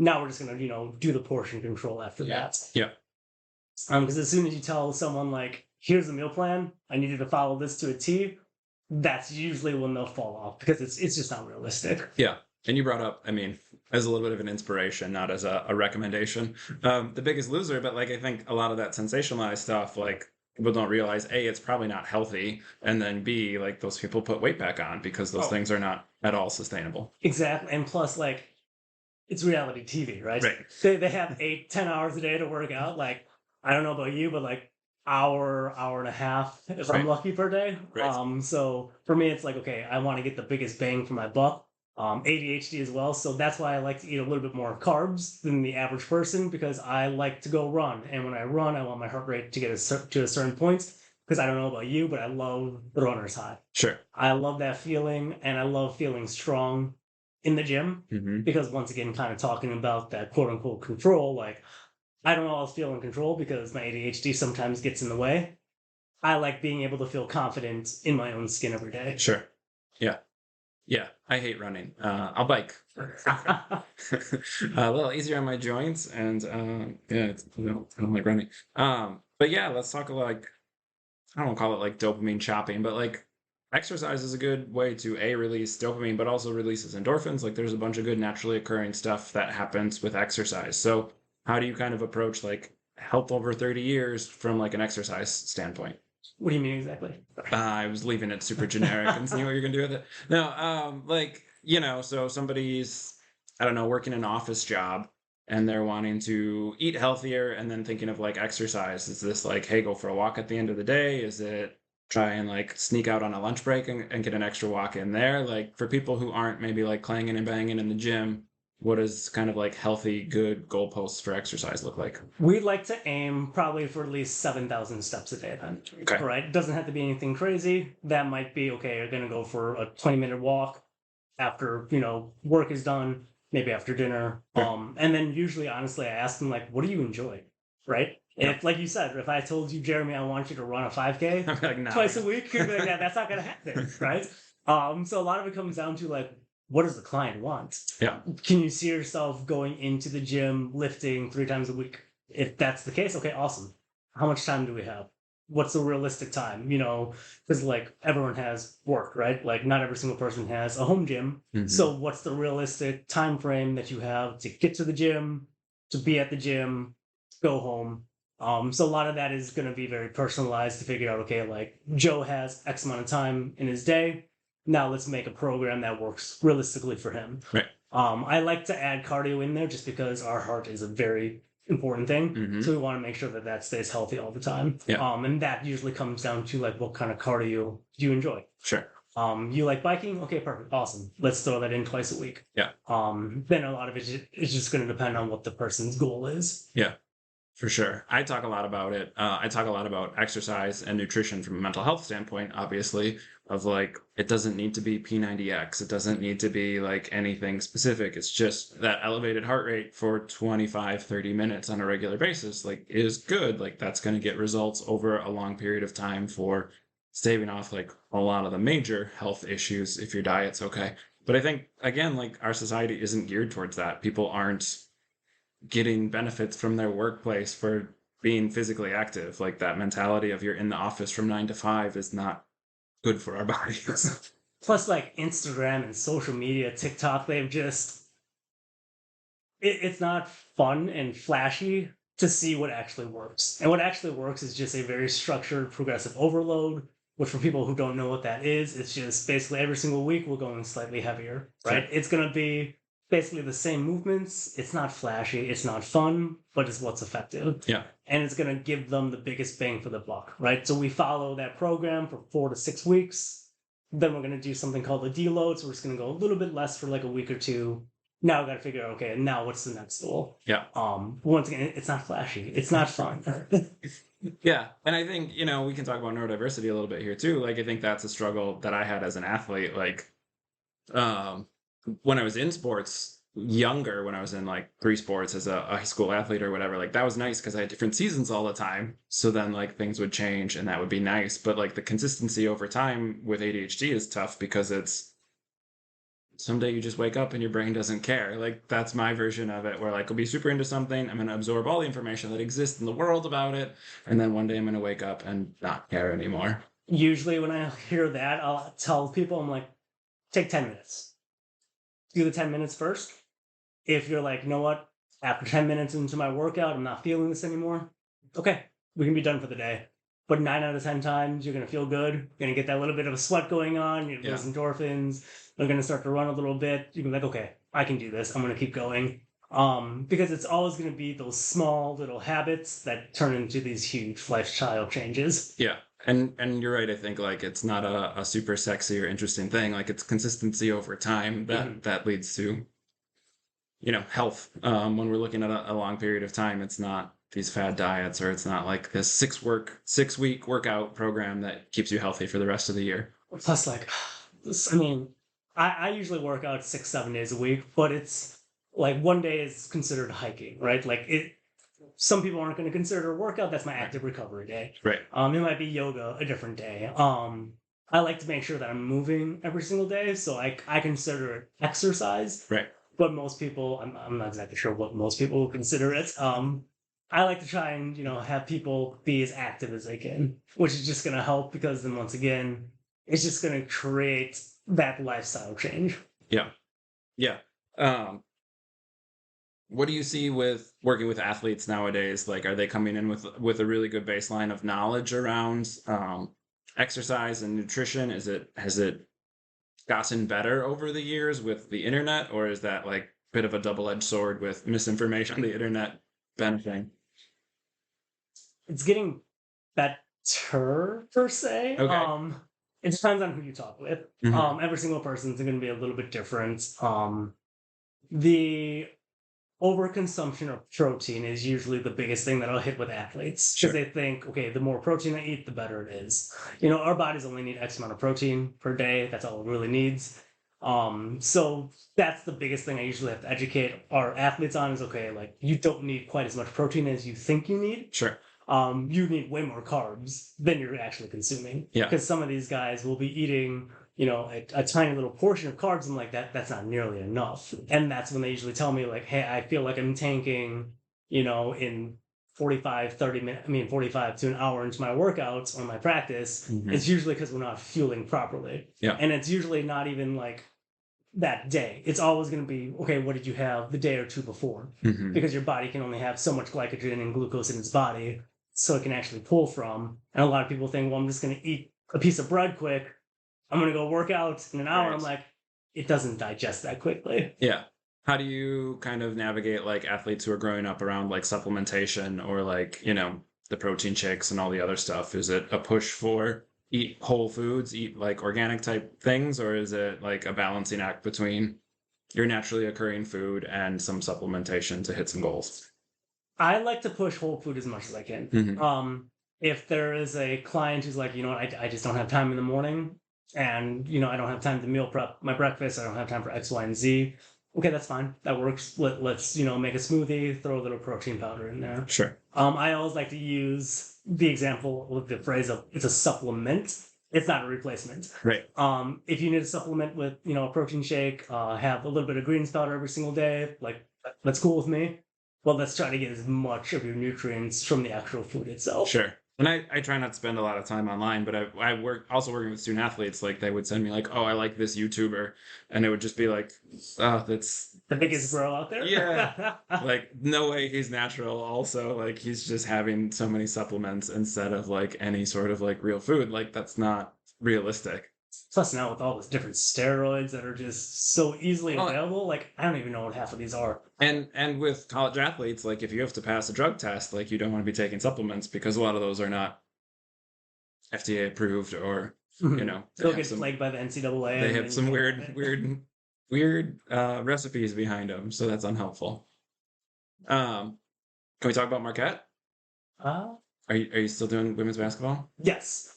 Now we're just going to, do the portion control after that. Yeah. Because as soon as you tell someone, like, here's the meal plan, I need you to follow this to a T, that's usually when they'll fall off because it's just not realistic. Yeah. And you brought up, as a little bit of an inspiration, not as a recommendation, The Biggest Loser, but like I think a lot of that sensationalized stuff, like people don't realize, A, it's probably not healthy, and then B, like those people put weight back on because those things are not at all sustainable. Exactly. And plus, like, it's reality TV, right? Right. They have 8-10 hours a day to work out. Like, I don't know about you, but like hour and a half if I'm lucky per day. Right. So for me, it's like, okay, I want to get the biggest bang for my buck. ADHD as well, so that's why I like to eat a little bit more carbs than the average person because I like to go run, and when I run, I want my heart rate to get to a certain point. Because I don't know about you, but I love the runner's high. Sure. I love that feeling, and I love feeling strong in the gym because once again, kind of talking about that quote unquote control, like I don't always feel in control because my ADHD sometimes gets in the way. I like being able to feel confident in my own skin every day. Sure. Yeah. Yeah. I hate running. I'll bike. A little easier on my joints and I don't like running. But yeah, let's talk like, I don't call it like dopamine shopping, but like exercise is a good way to release dopamine, but also releases endorphins. Like there's a bunch of good naturally occurring stuff that happens with exercise. So how do you kind of approach like health over 30 years from like an exercise standpoint? What do you mean exactly? I was leaving it super generic and seeing what you're gonna do with it. No, so somebody's, I don't know, working an office job and they're wanting to eat healthier and then thinking of like exercise. Is this like, hey, go for a walk at the end of the day? Is it try and like sneak out on a lunch break and get an extra walk in there? Like for people who aren't maybe like clanging and banging in the gym, what does kind of like healthy, good goalposts for exercise look like? We'd like to aim probably for at least 7,000 steps a day then. Okay. Right? It doesn't have to be anything crazy. That might be, okay, you're going to go for a 20-minute walk after, work is done, maybe after dinner. Sure. And then usually, honestly, I ask them, like, what do you enjoy? Right? Yeah. If, like you said, if I told you, Jeremy, I want you to run a 5K like, nah, twice a week, you'd be like, yeah, that's not going to happen. Right? So a lot of it comes down to, like, what does the client want? Yeah. Can you see yourself going into the gym, lifting 3 times a week? If that's the case, okay, awesome. How much time do we have? What's the realistic time? Because like everyone has work, right? Like not every single person has a home gym. So what's the realistic time frame that you have to get to the gym, to be at the gym, go home? So a lot of that is going to be very personalized to figure out, okay, like Joe has X amount of time in his day. Now let's make a program that works realistically for him. Right. I like to add cardio in there just because our heart is a very important thing. Mhm. So we want to make sure that that stays healthy all the time. Yeah. And that usually comes down to like what kind of cardio do you enjoy. Sure. You like biking? Okay, perfect, awesome. Let's throw that in twice a week. Yeah. Then a lot of it is just going to depend on what the person's goal is. Yeah. For sure. I talk a lot about it. I talk a lot about exercise and nutrition from a mental health standpoint, obviously, of like, it doesn't need to be P90X. It doesn't need to be like anything specific. It's just that elevated heart rate for 25, 30 minutes on a regular basis, like, is good. Like, that's going to get results over a long period of time for staving off like a lot of the major health issues if your diet's okay. But I think, again, like, our society isn't geared towards that. People aren't getting benefits from their workplace for being physically active. Like, that mentality of you're in the office from 9 to 5 is not good for our bodies. Plus, like Instagram and social media, TikTok, they've just it's not fun and flashy to see what actually works. And what actually works is just a very structured progressive overload, which for people who don't know what that is, it's just basically every single week we're going slightly heavier, right? Sure. It's going to be basically the same movements. It's not flashy, it's not fun, but it's what's effective. Yeah. And it's going to give them the biggest bang for the buck, right? So we follow that program for 4 to 6 weeks. Then we're going to do something called a deload. So we're just going to go a little bit less for like a week or two. Now we got to figure out, okay, now what's the next goal? Yeah. Once again, it's not flashy. It's not fun. Yeah. And I think, we can talk about neurodiversity a little bit here too. Like, I think that's a struggle that I had as an athlete. Like, when I was in sports, younger, when I was in like 3 sports as a high school athlete or whatever, like, that was nice because I had different seasons all the time. So then like things would change and that would be nice. But like the consistency over time with ADHD is tough because it's someday you just wake up and your brain doesn't care. Like, that's my version of it, where like I'll be super into something, I'm going to absorb all the information that exists in the world about it, and then one day I'm going to wake up and not care anymore. Usually when I hear that, I'll tell people, I'm like, take 10 minutes. Do the 10 minutes first. If you're like, you know what, after 10 minutes into my workout, I'm not feeling this anymore, okay, we can be done for the day. But 9 out of 10 times, you're going to feel good. You're going to get that little bit of a sweat going on. You're losing endorphins. They're going to start to run a little bit. You're going to be like, okay, I can do this. I'm going to keep going. Because it's always going to be those small little habits that turn into these huge lifestyle changes. Yeah. And you're right. I think like it's not a super sexy or interesting thing. Like, it's consistency over time that leads to, health. When we're looking at a long period of time, it's not these fad diets, or it's not like this 6-week workout program that keeps you healthy for the rest of the year. Plus, like, I mean, I usually work out 6-7 days a week, but it's like one day is considered hiking, right? Like, some people aren't going to consider a workout. That's my active recovery day. Right. It might be yoga a different day. I like to make sure that I'm moving every single day, so I consider it exercise. Right. But most people, I'm not exactly sure what most people will consider it. I like to try and, have people be as active as they can, which is just going to help, because then once again, it's just going to create that lifestyle change. Yeah. Yeah. What do you see with working with athletes nowadays? Like, are they coming in with a really good baseline of knowledge around exercise and nutrition? Has it gotten better over the years with the internet, or is that like a bit of a double-edged sword with misinformation on the internet benefiting? It's getting better per se. Okay. It depends on who you talk with. Mhm. Every single person's going to be a little bit different. The overconsumption of protein is usually the biggest thing that I'll hit with athletes, because they think, okay, the more protein I eat, the better it is. Our bodies only need X amount of protein per day. That's all it really needs. So that's the biggest thing I usually have to educate our athletes on is, okay, like, you don't need quite as much protein as you think you need. Sure. You need way more carbs than you're actually consuming. Yeah. Because some of these guys will be eating, a tiny little portion of carbs, and like that's not nearly enough. And that's when they usually tell me, like, hey, I feel like I'm tanking, in 45 to an hour into my workouts or my practice. Mhm. It's usually because we're not fueling properly. Yeah. And it's usually not even like that day. It's always going to be, okay, what did you have the day or two before? Mhm. Because your body can only have so much glycogen and glucose in its body, so it can actually pull from. And a lot of people think, well, I'm just going to eat a piece of bread quick. I'm going to go work out in an hour. Right. I'm like, it doesn't digest that quickly. Yeah. How do you kind of navigate like athletes who are growing up around like supplementation or like, the protein shakes and all the other stuff? Is it a push for eat whole foods, eat like organic type things, or is it like a balancing act between your naturally occurring food and some supplementation to hit some goals? I like to push whole food as much as I can. Hmm. If there is a client who's like, you know what, I just don't have time in the morning, and I don't have time to meal prep my breakfast, I don't have time for X, Y, and Z. Okay, that's fine. That works. Let's make a smoothie, throw a little protein powder in there. Sure. I always like to use the example with the phrase of it's a supplement. It's not a replacement. Right. If you need a supplement with a protein shake, have a little bit of greens powder every single day, like that's cool with me. Well, let's try to get as much of your nutrients from the actual food itself. Sure. And I try not to spend a lot of time online, but I work also working with student athletes. Like they would send me like, oh, I like this YouTuber, and it would just be like, oh, that's The biggest bro out there. Yeah. Like no way he's natural. Also, like he's just having so many supplements instead of like any sort of like real food. Like that's not realistic. Plus now with all those different steroids that are just so easily Well, available, like I don't even know what half of these are. and with college athletes, like if you have to pass a drug test, like you don't want to be taking supplements because a lot of those are not FDA approved or They'll get flagged by the NCAA. they have some weird recipes behind them, so that's unhelpful. Can we talk about Marquette? Uh, Are you still doing women's basketball? yes.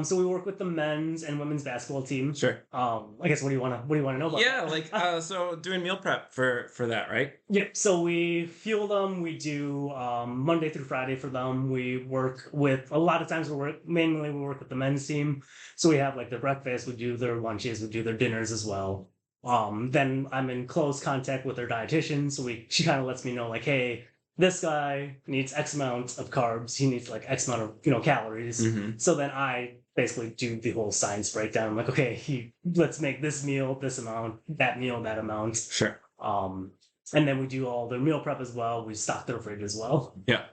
So we work with the men's and women's basketball team. Sure. I guess what do you want to know about? Yeah, that? like so doing meal prep for that, right? Yep. So we fuel them. We do Monday through Friday for them. We work with a lot of times mainly we work with the men's team. So we have like their breakfast. We do their lunches. We do their dinners as well. Then I'm in close contact with their dietitian. So she kind of lets me know like, hey, this guy needs X amount of carbs. He needs like X amount of calories. Mm-hmm. So then I basically do the whole science breakdown. I'm like, okay, let's make this meal this amount, that meal that amount. Sure. And then we do all their meal prep as well. We stock their fridge as well. Yeah.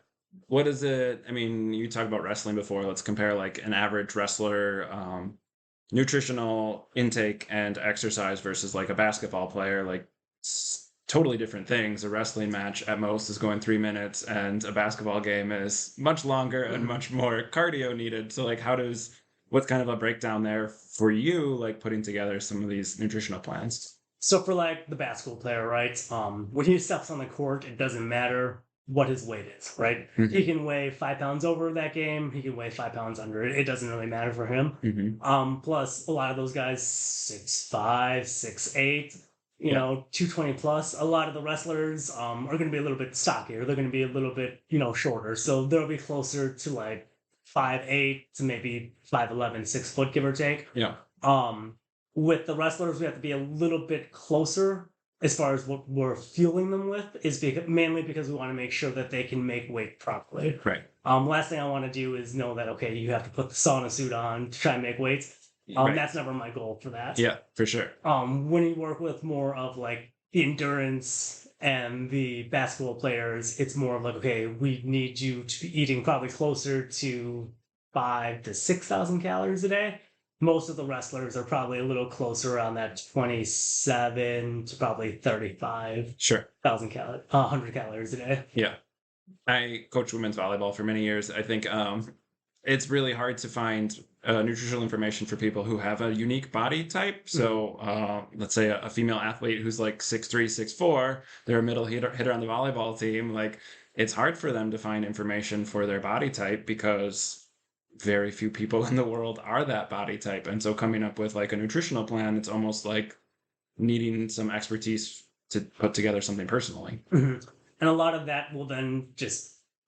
What is it? I mean, you talked about wrestling before. Let's compare like an average wrestler nutritional intake and exercise versus like a basketball player. Like totally different things. A wrestling match at most is going 3 minutes, and a basketball game is much longer and much more cardio needed. So like, what's kind of a breakdown there for you, like putting together some of these nutritional plans? So for like the basketball player, right? When he steps on the court, it doesn't matter what his weight is, right? Mm-hmm. He can weigh 5 pounds over that game. He can weigh 5 pounds under it. It doesn't really matter for him. Mm-hmm. Plus a lot of those guys 6'5", 6'8", 220 plus. A lot of the wrestlers are going to be a little bit stockier. They're going to be a little bit, shorter. So they'll be closer to like 5'8" to maybe 5'11", 6 foot, give or take. Yeah. With the wrestlers, we have to be a little bit closer as far as what we're fueling them with, mainly because we want to make sure that they can make weight properly. Right. Last thing I want to do is know that, okay, you have to put the sauna suit on to try and make weights. Right. That's never my goal for that. Yeah, for sure. When you work with more of like the endurance and the basketball players, it's more of like, okay, we need you to be eating probably closer to 5,000 to 6,000 calories a day. Most of the wrestlers are probably a little closer around that 27 to probably 35,000 Sure. 100 calories a day. Yeah. I coached women's volleyball for many years. I think it's really hard to find nutritional information for people who have a unique body type. So let's say a female athlete who's like 6'3", 6'4", they're a middle hitter on the volleyball team. Like it's hard for them to find information for their body type because very few people in the world are that body type. And so coming up with like a nutritional plan, it's almost like needing some expertise to put together something personally. Mm-hmm. And a lot of that will then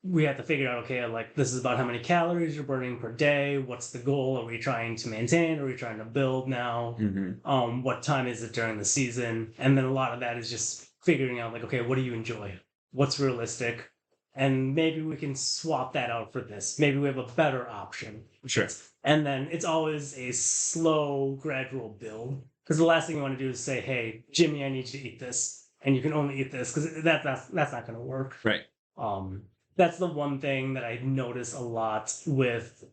we have to figure out, okay, like this is about how many calories you're burning per day. What's the goal? Are we trying to maintain? Are we trying to build now? Mm-hmm. What time is it during the season? And then a lot of that is just figuring out like, okay, what do you enjoy? What's realistic? And maybe we can swap that out for this. Maybe we have a better option. Sure. And then it's always a slow, gradual build. Because the last thing you want to do is say, hey, Jimmy, I need you to eat this. And you can only eat this. Because that's not going to work. Right. That's the one thing that I notice a lot with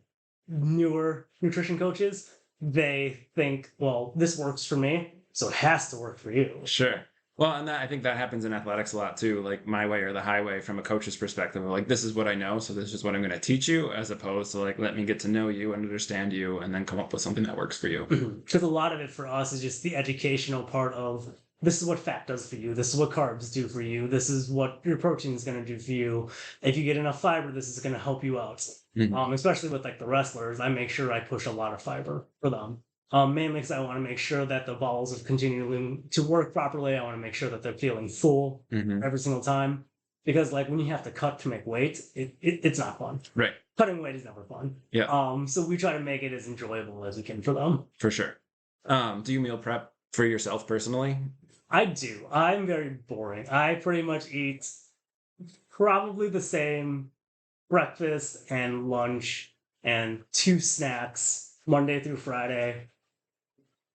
newer nutrition coaches. They think, well, this works for me, so it has to work for you. Sure. Well, and I think that happens in athletics a lot too, like my way or the highway from a coach's perspective of like, this is what I know, so this is what I'm going to teach you, as opposed to like, let me get to know you and understand you and then come up with something that works for you. Because a lot of it for us is just the educational part of this is what fat does for you, this is what carbs do for you, this is what your protein is going to do for you. If you get enough fiber, this is going to help you out. Especially with like the wrestlers, I make sure I push a lot of fiber for them. Mainly because I want to make sure that the balls are continuing to work properly. I want to make sure that they're feeling full every single time. Because like when you have to cut to make weight, it's not fun. Right. Cutting weight is never fun. Yeah. So we try to make it as enjoyable as we can for them. For sure. Do you meal prep for yourself personally? I do. I'm very boring. I pretty much eat probably the same breakfast and lunch and 2 snacks Monday through Friday.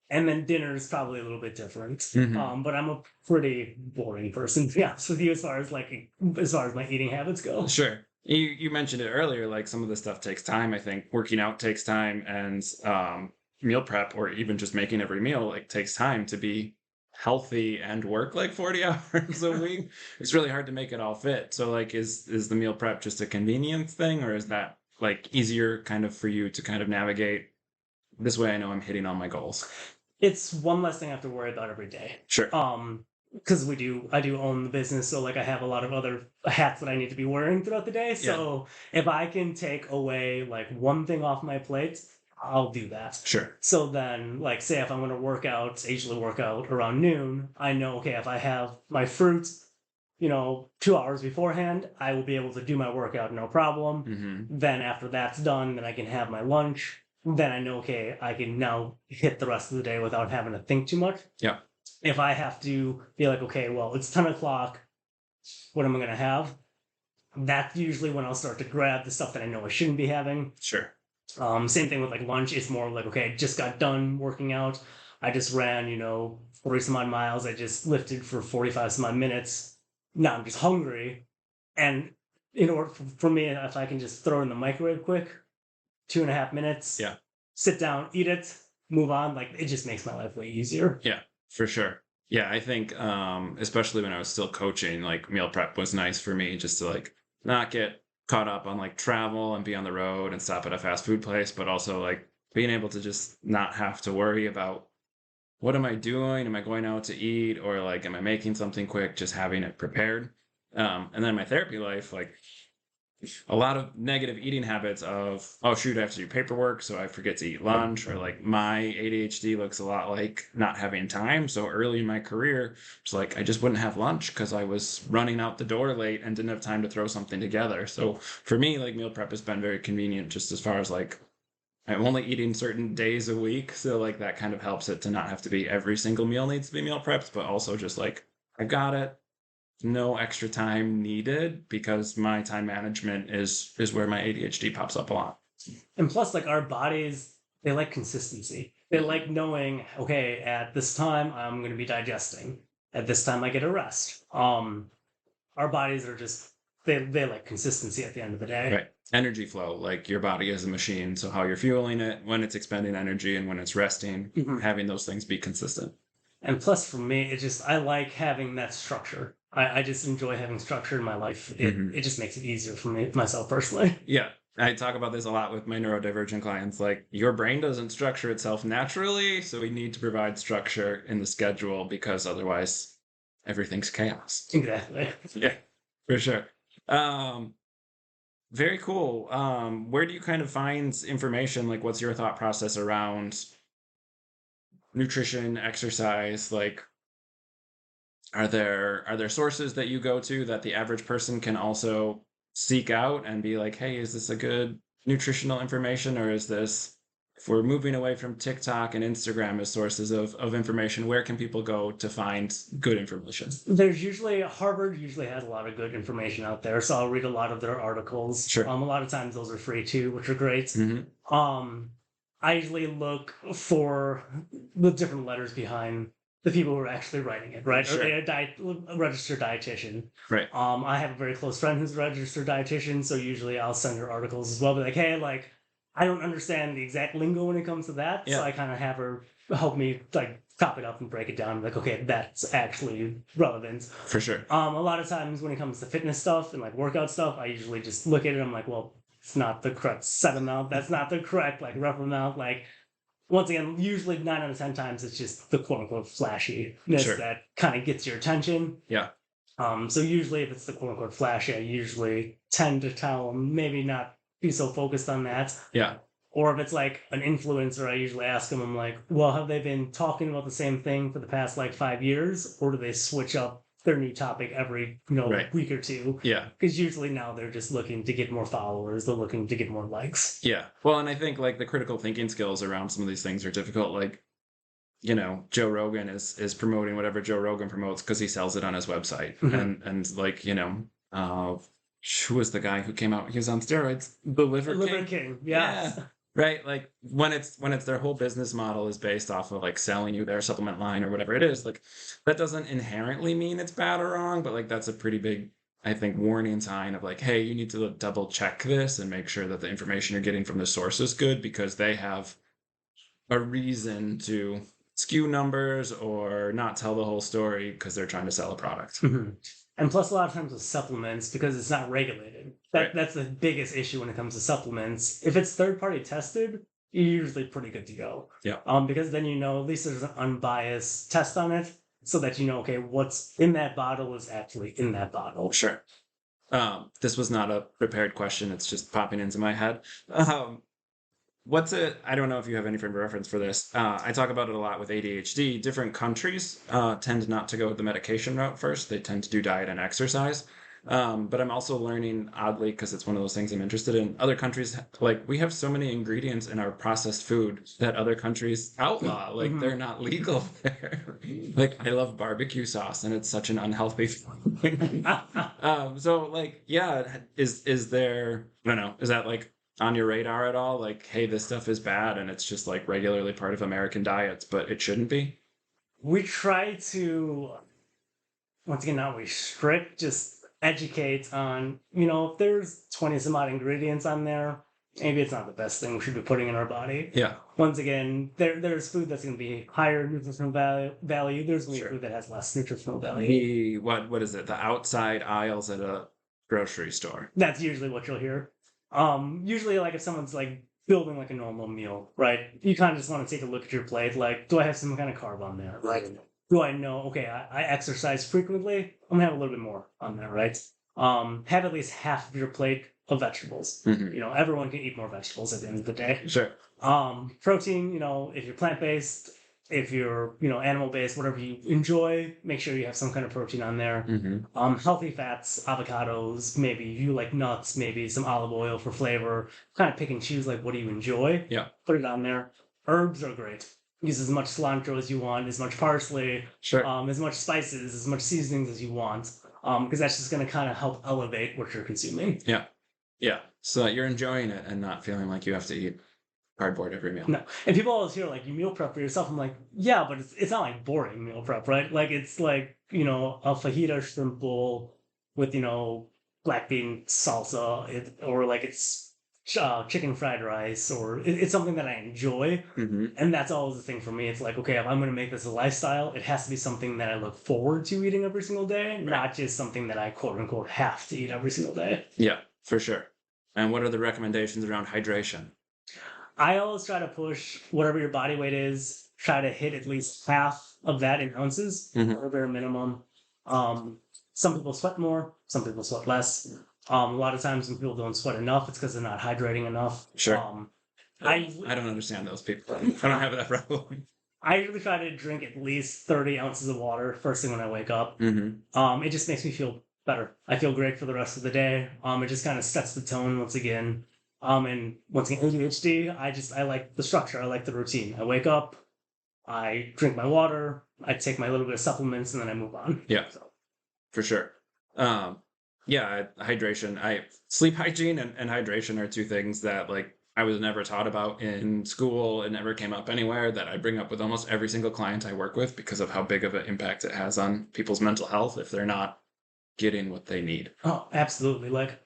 And then dinner is probably a little bit different. But I'm a pretty boring person, to be honest with you, as far as my eating habits go. Sure. You mentioned it earlier, like some of this stuff takes time. I think working out takes time, and meal prep or even just making every meal like takes time to be healthy and work like 40 hours a week. It's really hard to make it all fit. So like is the meal prep just a convenience thing, or is that like easier kind of for you to kind of navigate this way? I know I'm hitting all my goals. It's one less thing I have to worry about every day. Sure. Because I do own the business, so like I have a lot of other hats that I need to be wearing throughout the day. So if I can take away like one thing off my plate, I'll do that. Sure. So then, like, say if I'm going to work out, I usually work out around noon. I know, okay, if I have my fruit, 2 hours beforehand, I will be able to do my workout no problem. Then after that's done, then I can have my lunch. Then I know, okay, I can now hit the rest of the day without having to think too much. Yeah. If I have to be like, okay, well, it's 10 o'clock, what am I going to have? That's usually when I'll start to grab the stuff that I know I shouldn't be having. Sure. Same thing with like lunch. It's more like, okay, I just got done working out. I just ran, 40 some odd miles. I just lifted for 45 some odd minutes. Now I'm just hungry. And in order for me, if I can just throw it in the microwave quick, 2.5 minutes, sit down, eat it, move on. Like it just makes my life way easier. Yeah, for sure. Yeah, I think especially when I was still coaching, like meal prep was nice for me just to like not get caught up on like travel and be on the road and stop at a fast food place, but also like being able to just not have to worry about what am I doing? Am I going out to eat, or like am I making something quick? Just having it prepared. And then my therapy life, like a lot of negative eating habits of, oh shoot, I have to do paperwork, so I forget to eat lunch, or like my ADHD looks a lot like not having time. So early in my career, it's like I just wouldn't have lunch because I was running out the door late and didn't have time to throw something together. So for me, like meal prep has been very convenient just as far as like I'm only eating certain days a week. So like that kind of helps it to not have to be every single meal needs to be meal prepped, but also just like I got it. No extra time needed because my time management is where my ADHD pops up a lot. And plus, like our bodies, they like consistency. They like knowing, okay, at this time I'm going to be digesting. At this time I get a rest. Our bodies are just they like consistency at the end of the day. Right. Energy flow, like your body is a machine. So how you're fueling it, when it's expending energy and when it's resting, having those things be consistent. And plus for me, I like having that structure. I just enjoy having structure in my life. It just makes it easier for myself personally. Yeah. I talk about this a lot with my neurodivergent clients. Like your brain doesn't structure itself naturally. So we need to provide structure in the schedule because otherwise everything's chaos. Exactly. Yeah, for sure. Very cool. Where do you kind of find information? Like what's your thought process around nutrition, exercise? Like are there sources that you go to that the average person can also seek out and be like, hey, is this a good nutritional information, or is this, if we're moving away from TikTok and Instagram as sources of information, where can people go to find good information? There's Harvard usually has a lot of good information out there, so I'll read a lot of their articles. Sure. A lot of times those are free too, which are great. I usually look for the different letters behind the people who are actually writing it, right? Sure. Or a registered dietitian. Right. I have a very close friend who's a registered dietitian, so usually I'll send her articles as well. Be like, hey, like I don't understand the exact lingo when it comes to that, so I kind of have her help me like chop it up and break it down. Like, okay, that's actually relevant. For sure. A lot of times when it comes to fitness stuff and like workout stuff, I usually just look at it. I'm like, well, it's not the correct set amount. That's not the correct like rep amount. Like, once again, usually 9 out of 10 times it's just the quote unquote flashiness Sure. that kind of gets your attention. Yeah. So usually if it's the quote unquote flashy, I usually tend to tell them maybe not be so focused on that. Yeah. Or if it's like an influencer, I usually ask them, I'm like, well, have they been talking about the same thing for the past like 5 years? Or do they switch up their new topic every, Right. week or two? Yeah. Because usually now they're just looking to get more followers. They're looking to get more likes. Yeah. Well, and I think like the critical thinking skills around some of these things are difficult. Like, Joe Rogan is promoting whatever Joe Rogan promotes because he sells it on his website. Mhm. And like, who was the guy who came out? He was on steroids. The Liver Liver King. King, yes. Yeah. Right. Like when it's their whole business model is based off of like selling you their supplement line or whatever it is, like that doesn't inherently mean it's bad or wrong, but like that's a pretty big, I think, warning sign of like, hey, you need to double check this and make sure that the information you're getting from the source is good because they have a reason to skew numbers or not tell the whole story because they're trying to sell a product. Mhm. And plus, a lot of times with supplements, because it's not regulated, Right. that's the biggest issue when it comes to supplements. If it's third party tested, you're usually pretty good to go. Yeah. Because then at least there's an unbiased test on it, so that okay, what's in that bottle is actually in that bottle. Sure. This was not a prepared question. It's just popping into my head. I don't know if you have any frame of reference for this. I talk about it a lot with ADHD. Different countries tend not to go the medication route first. They tend to do diet and exercise. But I'm also learning, oddly, because it's one of those things I'm interested in. Other countries, like, we have so many ingredients in our processed food that other countries outlaw. Like, they're not legal there. Like, I love barbecue sauce, and it's such an unhealthy thing. So, like, yeah, is there, I don't know, is that, like, on your radar at all? Like, hey, this stuff is bad, and it's just, like, regularly part of American diets, but it shouldn't be? We try to, once again, not restrict, just educate on, if there's 20 some odd ingredients on there, maybe it's not the best thing we should be putting in our body. Yeah. Once again, there's food that's going to be higher nutritional value. There's going to be food that has less nutritional value. What is it? The outside aisles at a grocery store. That's usually what you'll hear. Usually, like if someone's like building like a normal meal, right? You kind of just want to take a look at your plate. Like, do I have some kind of carb on there? Like, do I know? Okay, I exercise frequently. I'm gonna have a little bit more on there, right? Have at least half of your plate of vegetables. Everyone can eat more vegetables at the end of the day. Sure. Protein. If you're plant based, if you're animal based, whatever you enjoy, make sure you have some kind of protein on there. Healthy fats, avocados, maybe you like nuts, maybe some olive oil for flavor. Kind of pick and choose like what do you enjoy. Yeah. Put it on there. Herbs are great. Use as much cilantro as you want, as much parsley, Sure. as much spices, as much seasonings as you want, because that's just going to kind of help elevate what you're consuming. Yeah. So that you're enjoying it and not feeling like you have to eat cardboard every meal. No, and people always hear like you meal prep for yourself. I'm like, yeah, but it's not like boring meal prep, right? Like it's like a fajita shrimp bowl with black bean salsa, or like it's chicken fried rice, or it's something that I enjoy. And that's always the thing for me. It's like, okay, if I'm going to make this a lifestyle, it has to be something that I look forward to eating every single day, not just something that I quote unquote have to eat every single day. Yeah, for sure. And what are the recommendations around hydration? I always try to push whatever your body weight is, try to hit at least half of that in ounces, or bare minimum. Some people sweat more, some people sweat less. A lot of times when people don't sweat enough, it's because they're not hydrating enough. Sure. I don't understand those people. I don't have that problem. I usually try to drink at least 30 ounces of water first thing when I wake up. It just makes me feel better. I feel great for the rest of the day. It just kind of sets the tone once again. And once again, ADHD, I like the structure. I like the routine. I wake up, I drink my water, I take my little bit of supplements, and then I move on. Yeah, for sure. Hydration. Sleep hygiene and hydration are two things that like I was never taught about in school. It never came up anywhere, that I bring up with almost every single client I work with because of how big of an impact it has on people's mental health if they're not getting what they need. Oh, absolutely. Like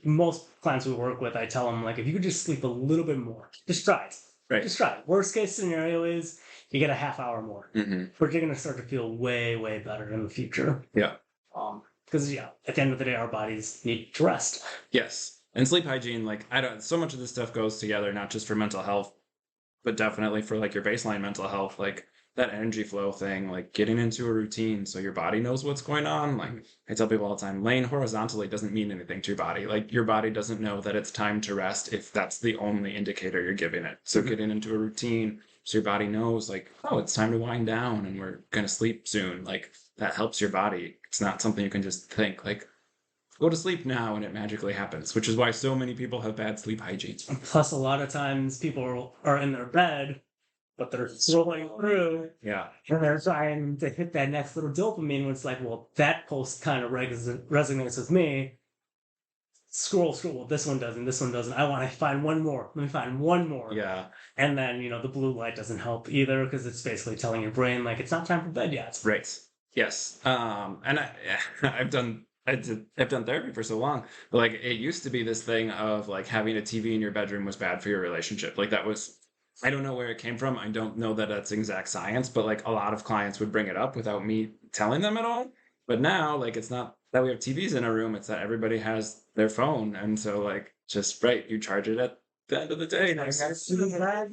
most clients we work with, I tell them like, if you could just sleep a little bit more, just try it. Right. Just try it. Worst case scenario is you get a half hour more, Mm-hmm. but you're going to start to feel way, way better in the future. Yeah. Because at the end of the day, our bodies need to rest. Yes. And sleep hygiene, like I don't. So much of this stuff goes together, not just for mental health, but definitely for like your baseline mental health, like that energy flow thing, like getting into a routine so your body knows what's going on. Like I tell people all the time, laying horizontally doesn't mean anything to your body. Like your body doesn't know that it's time to rest if that's the only indicator you're giving it. So getting into a routine so your body knows like, oh, it's time to wind down and we're gonna sleep soon. Like that helps your body. It's not something you can just think like, go to sleep now and it magically happens, which is why so many people have bad sleep hygiene. Plus, a lot of times people are in their bed, but they're scrolling through. Yeah. And they're trying to hit that next little dopamine when it's like, well, that post kind of resonates with me. Scroll. Well, this one doesn't. This one doesn't. I want to find one more. Let me find one more. Yeah. And then, the blue light doesn't help either because it's basically telling your brain, like, it's not time for bed yet. Right. Yes. And I've done therapy for so long, but like it used to be this thing of like having a TV in your bedroom was bad for your relationship. Like that was, I don't know where it came from. I don't know that that's exact science, but like a lot of clients would bring it up without me telling them at all. But now, like, it's not that we have TVs in a room, it's that everybody has their phone. And so, like, just right, you charge it at the end of the day.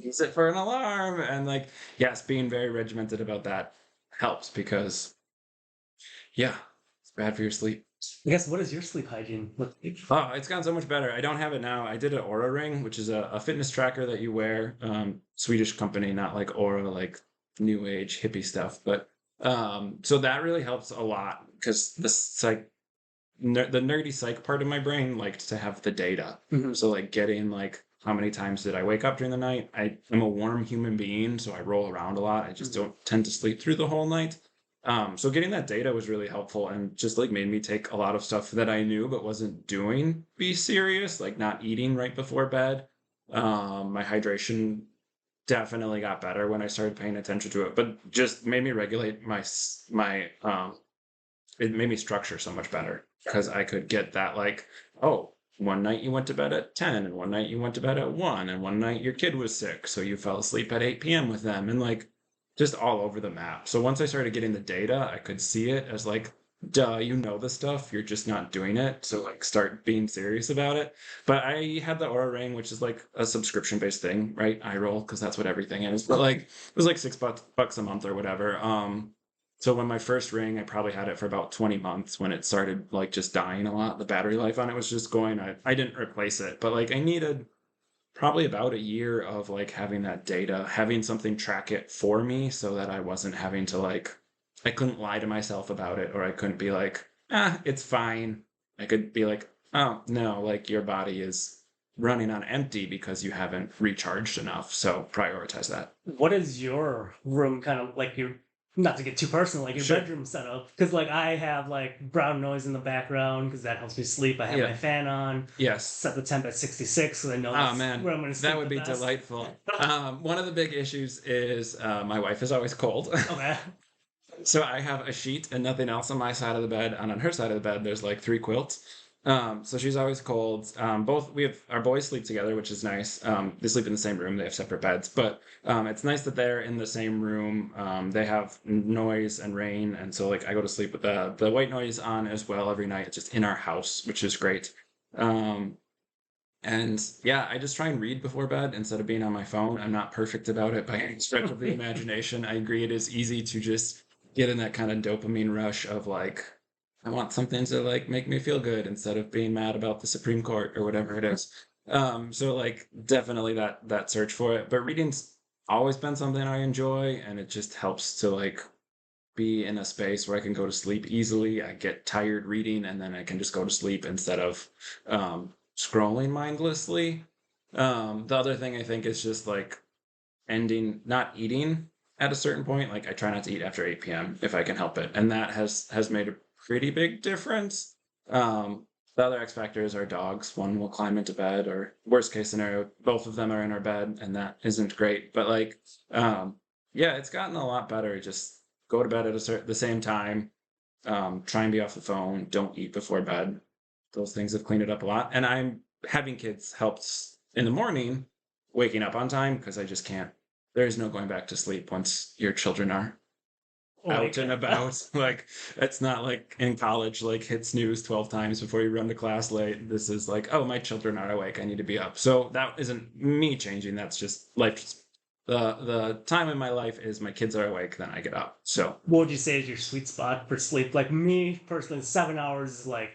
Use it for an alarm. And, like, yes, being very regimented about that helps because, yeah, it's bad for your sleep. I guess, what is your sleep hygiene look like? Oh, it's gotten so much better. I don't have it now. I did an Aura Ring, which is a fitness tracker that you wear. Swedish company, not like Aura, like new age hippie stuff. But so that really helps a lot because the nerdy psych part of my brain liked to have the data. Mhm. So like getting like how many times did I wake up during the night? I'm a warm human being, so I roll around a lot. I just don't tend to sleep through the whole night. So getting that data was really helpful and just like made me take a lot of stuff that I knew but wasn't doing be serious, like not eating right before bed. My hydration definitely got better when I started paying attention to it, but just made me regulate my it made me structure so much better because I could get that like, oh, one night you went to bed at 10 and one night you went to bed at 1 and one night your kid was sick so you fell asleep at 8 p.m. with them and like just all over the map. So once I started getting the data, I could see it as like, duh, you know the stuff, you're just not doing it. So like start being serious about it. But I had the Aura Ring, which is like a subscription based thing, right? I roll because that's what everything is. But like it was like $6 a month or whatever. So when my first ring, I probably had it for about 20 months when it started like just dying a lot. The battery life on it was just going. I didn't replace it, but like I needed probably about a year of like having that data, having something track it for me so that I wasn't having to like, I couldn't lie to myself about it or I couldn't be like, it's fine. I could be like, oh no, like your body is running on empty because you haven't recharged enough. So prioritize that. What is your room kind of like your, not to get too personal, like your Sure. bedroom setup? Because like I have like brown noise in the background because that helps me sleep. I have Yeah. my fan on. Yes. Set the temp at 66 so I know Oh that's man, where I'm going to sleep. that would the be best. delightful. One of the big issues is my wife is always cold. Okay. So I have a sheet and nothing else on my side of the bed, and on her side of the bed, there's like 3 quilts. So she's always cold. Both we have our boys sleep together, which is nice. They sleep in the same room. They have separate beds, but it's nice that they're in the same room. They have noise and rain, and so like I go to sleep with the white noise on as well every night. It's just in our house, which is great. And yeah, I just try and read before bed instead of being on my phone. I'm not perfect about it by any stretch of the imagination. I agree it is easy to just get in that kind of dopamine rush of like, I want something to like make me feel good instead of being mad about the Supreme Court or whatever it is. So like definitely that search for it. But reading's always been something I enjoy, and it just helps to like be in a space where I can go to sleep easily. I get tired reading and then I can just go to sleep instead of scrolling mindlessly. The other thing I think is just like not eating at a certain point. Like I try not to eat after 8 p.m. if I can help it. And that has made a pretty big difference. The other X factor is our dogs. One will climb into bed, or worst case scenario, both of them are in our bed, and that isn't great. But like, yeah, it's gotten a lot better. Just go to bed at the same time. Try and be off the phone. Don't eat before bed. Those things have cleaned it up a lot. And I'm having kids helps in the morning waking up on time because I just can't. There's no going back to sleep once your children are out and about. Like, it's not like in college, like hit snooze 12 times before you run to class late. This is like, oh, my children are awake. I need to be up. So that isn't me changing. That's just life. The time in my life is my kids are awake, then I get up. So What would you say is your sweet spot for sleep? Like me personally, 7 hours is like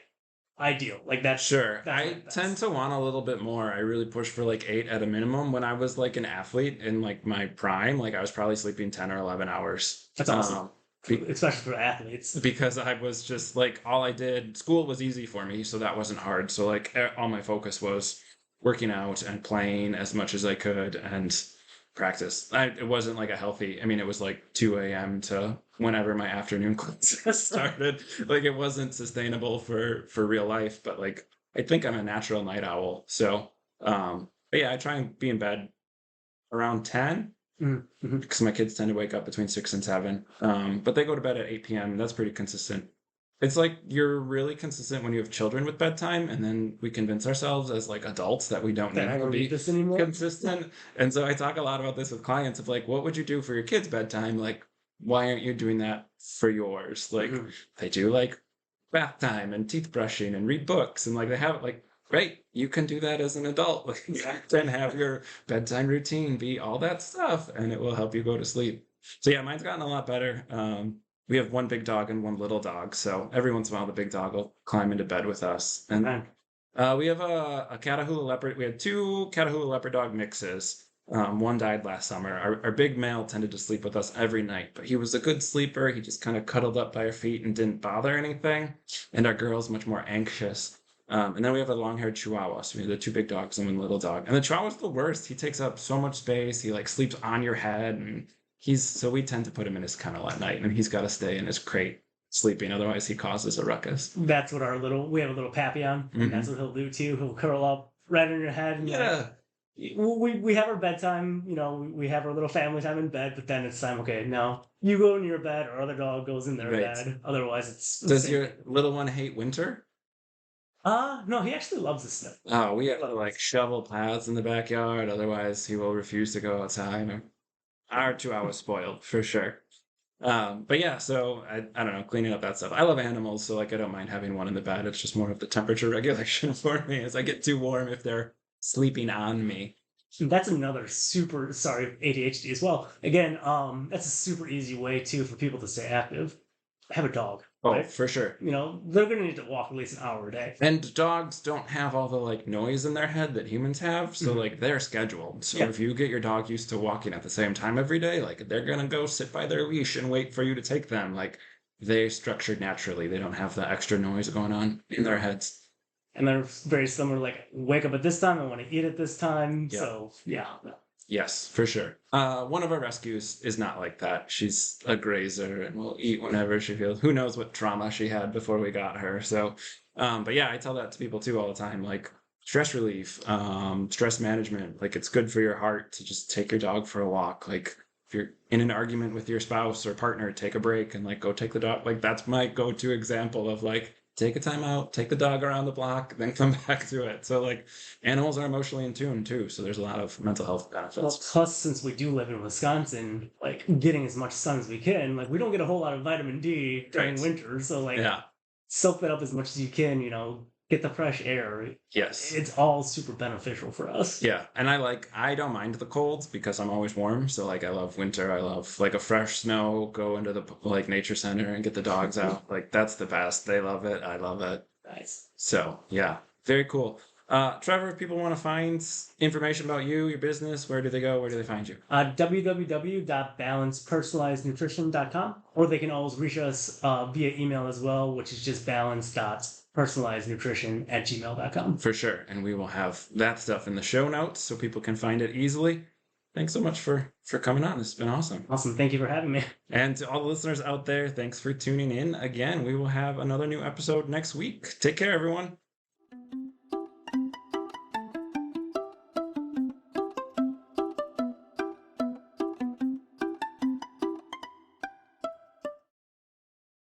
ideal. Like sure, that's I like tend best. to want a little bit more. I really push for like 8 at a minimum. When I was like an athlete in like my prime, like I was probably sleeping 10 or 11 hours. That's awesome, Be- especially for athletes. because I was just like all I did. School was easy for me, so that wasn't hard. So like all my focus was working out and playing as much as I could and practice. It wasn't like a healthy. I mean, it was like 2 a.m. to whenever my afternoon classes started. Like it wasn't sustainable for real life. But like I think I'm a natural night owl. So but yeah, I try and be in bed around 10 Mm-hmm. because my kids tend to wake up between 6 and 7. But they go to bed at 8 p.m. That's pretty consistent. It's like you're really consistent when you have children with bedtime, and then we convince ourselves as like adults that we don't That need I to don't need be this anymore. consistent. And so I talk a lot about this with clients of like, what would you do for your kids' bedtime? Like, why aren't you doing that for yours? Like, Mhm. they do like bath time and teeth brushing and read books, and like they have like, great, you can do that as an adult. Like, then have your bedtime routine be all that stuff, and it will help you go to sleep. So yeah, mine's gotten a lot better. We have one big dog and one little dog, so every once in a while the big dog will climb into bed with us. And Man. we have a Catahoula leopard. We had two Catahoula leopard dog mixes. One died last summer. Our big male tended to sleep with us every night, but he was a good sleeper. He just kind of cuddled up by our feet and didn't bother anything. And our girl's much more anxious. And then we have a long-haired Chihuahua. So we have the two big dogs and one little dog. And the Chihuahua's the worst. He takes up so much space. He like sleeps on your head, and so we tend to put him in his kennel at night, and he's got to stay in his crate sleeping. Otherwise, he causes a ruckus. That's what we have a little Papillon, and that's what he'll do too. He'll curl up right on your head. And Yeah. we have our bedtime, we have our little family time in bed, but then it's time, okay, now you go in your bed, our other dog goes in their Right. bed. Otherwise, it's the Does same your thing. little one hate winter? No, he actually loves the snow. Oh, we have to like shovel paths in the backyard. Otherwise, he will refuse to go outside. Our Chihuahua spoiled for sure. But yeah, so I don't know, cleaning up that stuff. I love animals, so like I don't mind having one in the bed. It's just more of the temperature regulation for me as I get too warm if they're sleeping on me. And that's another super, sorry, ADHD as well. Again, that's a super easy way too for people to stay active. Have a dog, Oh, right? for sure. They're gonna need to walk at least an hour a day. And dogs don't have all the like noise in their head that humans have, so Mhm. like they're scheduled. So Yeah. if you get your dog used to walking at the same time every day, like they're gonna go sit by their leash and wait for you to take them. Like they're structured naturally. They don't have the extra noise going on in their heads. And they're very similar, like wake up at this time, I want to eat at this time. Yeah. So yeah. Yes, for sure. One of our rescues is not like that. She's a grazer and will eat whenever she feels. Who knows what trauma she had before we got her. So, but yeah, I tell that to people too all the time. Like stress relief, stress management. Like it's good for your heart to just take your dog for a walk. Like if you're in an argument with your spouse or partner, take a break and like go take the dog. Like that's my go-to example of like take a time out, take the dog around the block, then come back to it. So like animals are emotionally in tune too. So there's a lot of mental health Well, benefits. plus since we do live in Wisconsin, like getting as much sun as we can, like we don't get a whole lot of vitamin D during Right. winter. So like Yeah. soak that up as much as you can, get the fresh air. Yes. It's all super beneficial for us. Yeah. And I don't mind the colds because I'm always warm. So like I love winter. I love like a fresh snow, go into the like nature center and get the dogs out. Like that's the best. They love it. I love it. Nice. So yeah, very cool. Trevor, if people want to find information about you, your business, where do they go? Where do they find you? www.balancepersonalizednutrition.com, or they can always reach us via email as well, which is just balance.personalizednutrition@gmail.com. For sure. And we will have that stuff in the show notes so people can find it easily. Thanks so much for coming on. This has been awesome. Awesome. Thank you for having me. And to all the listeners out there, thanks for tuning in. Again, we will have another new episode next week. Take care, everyone.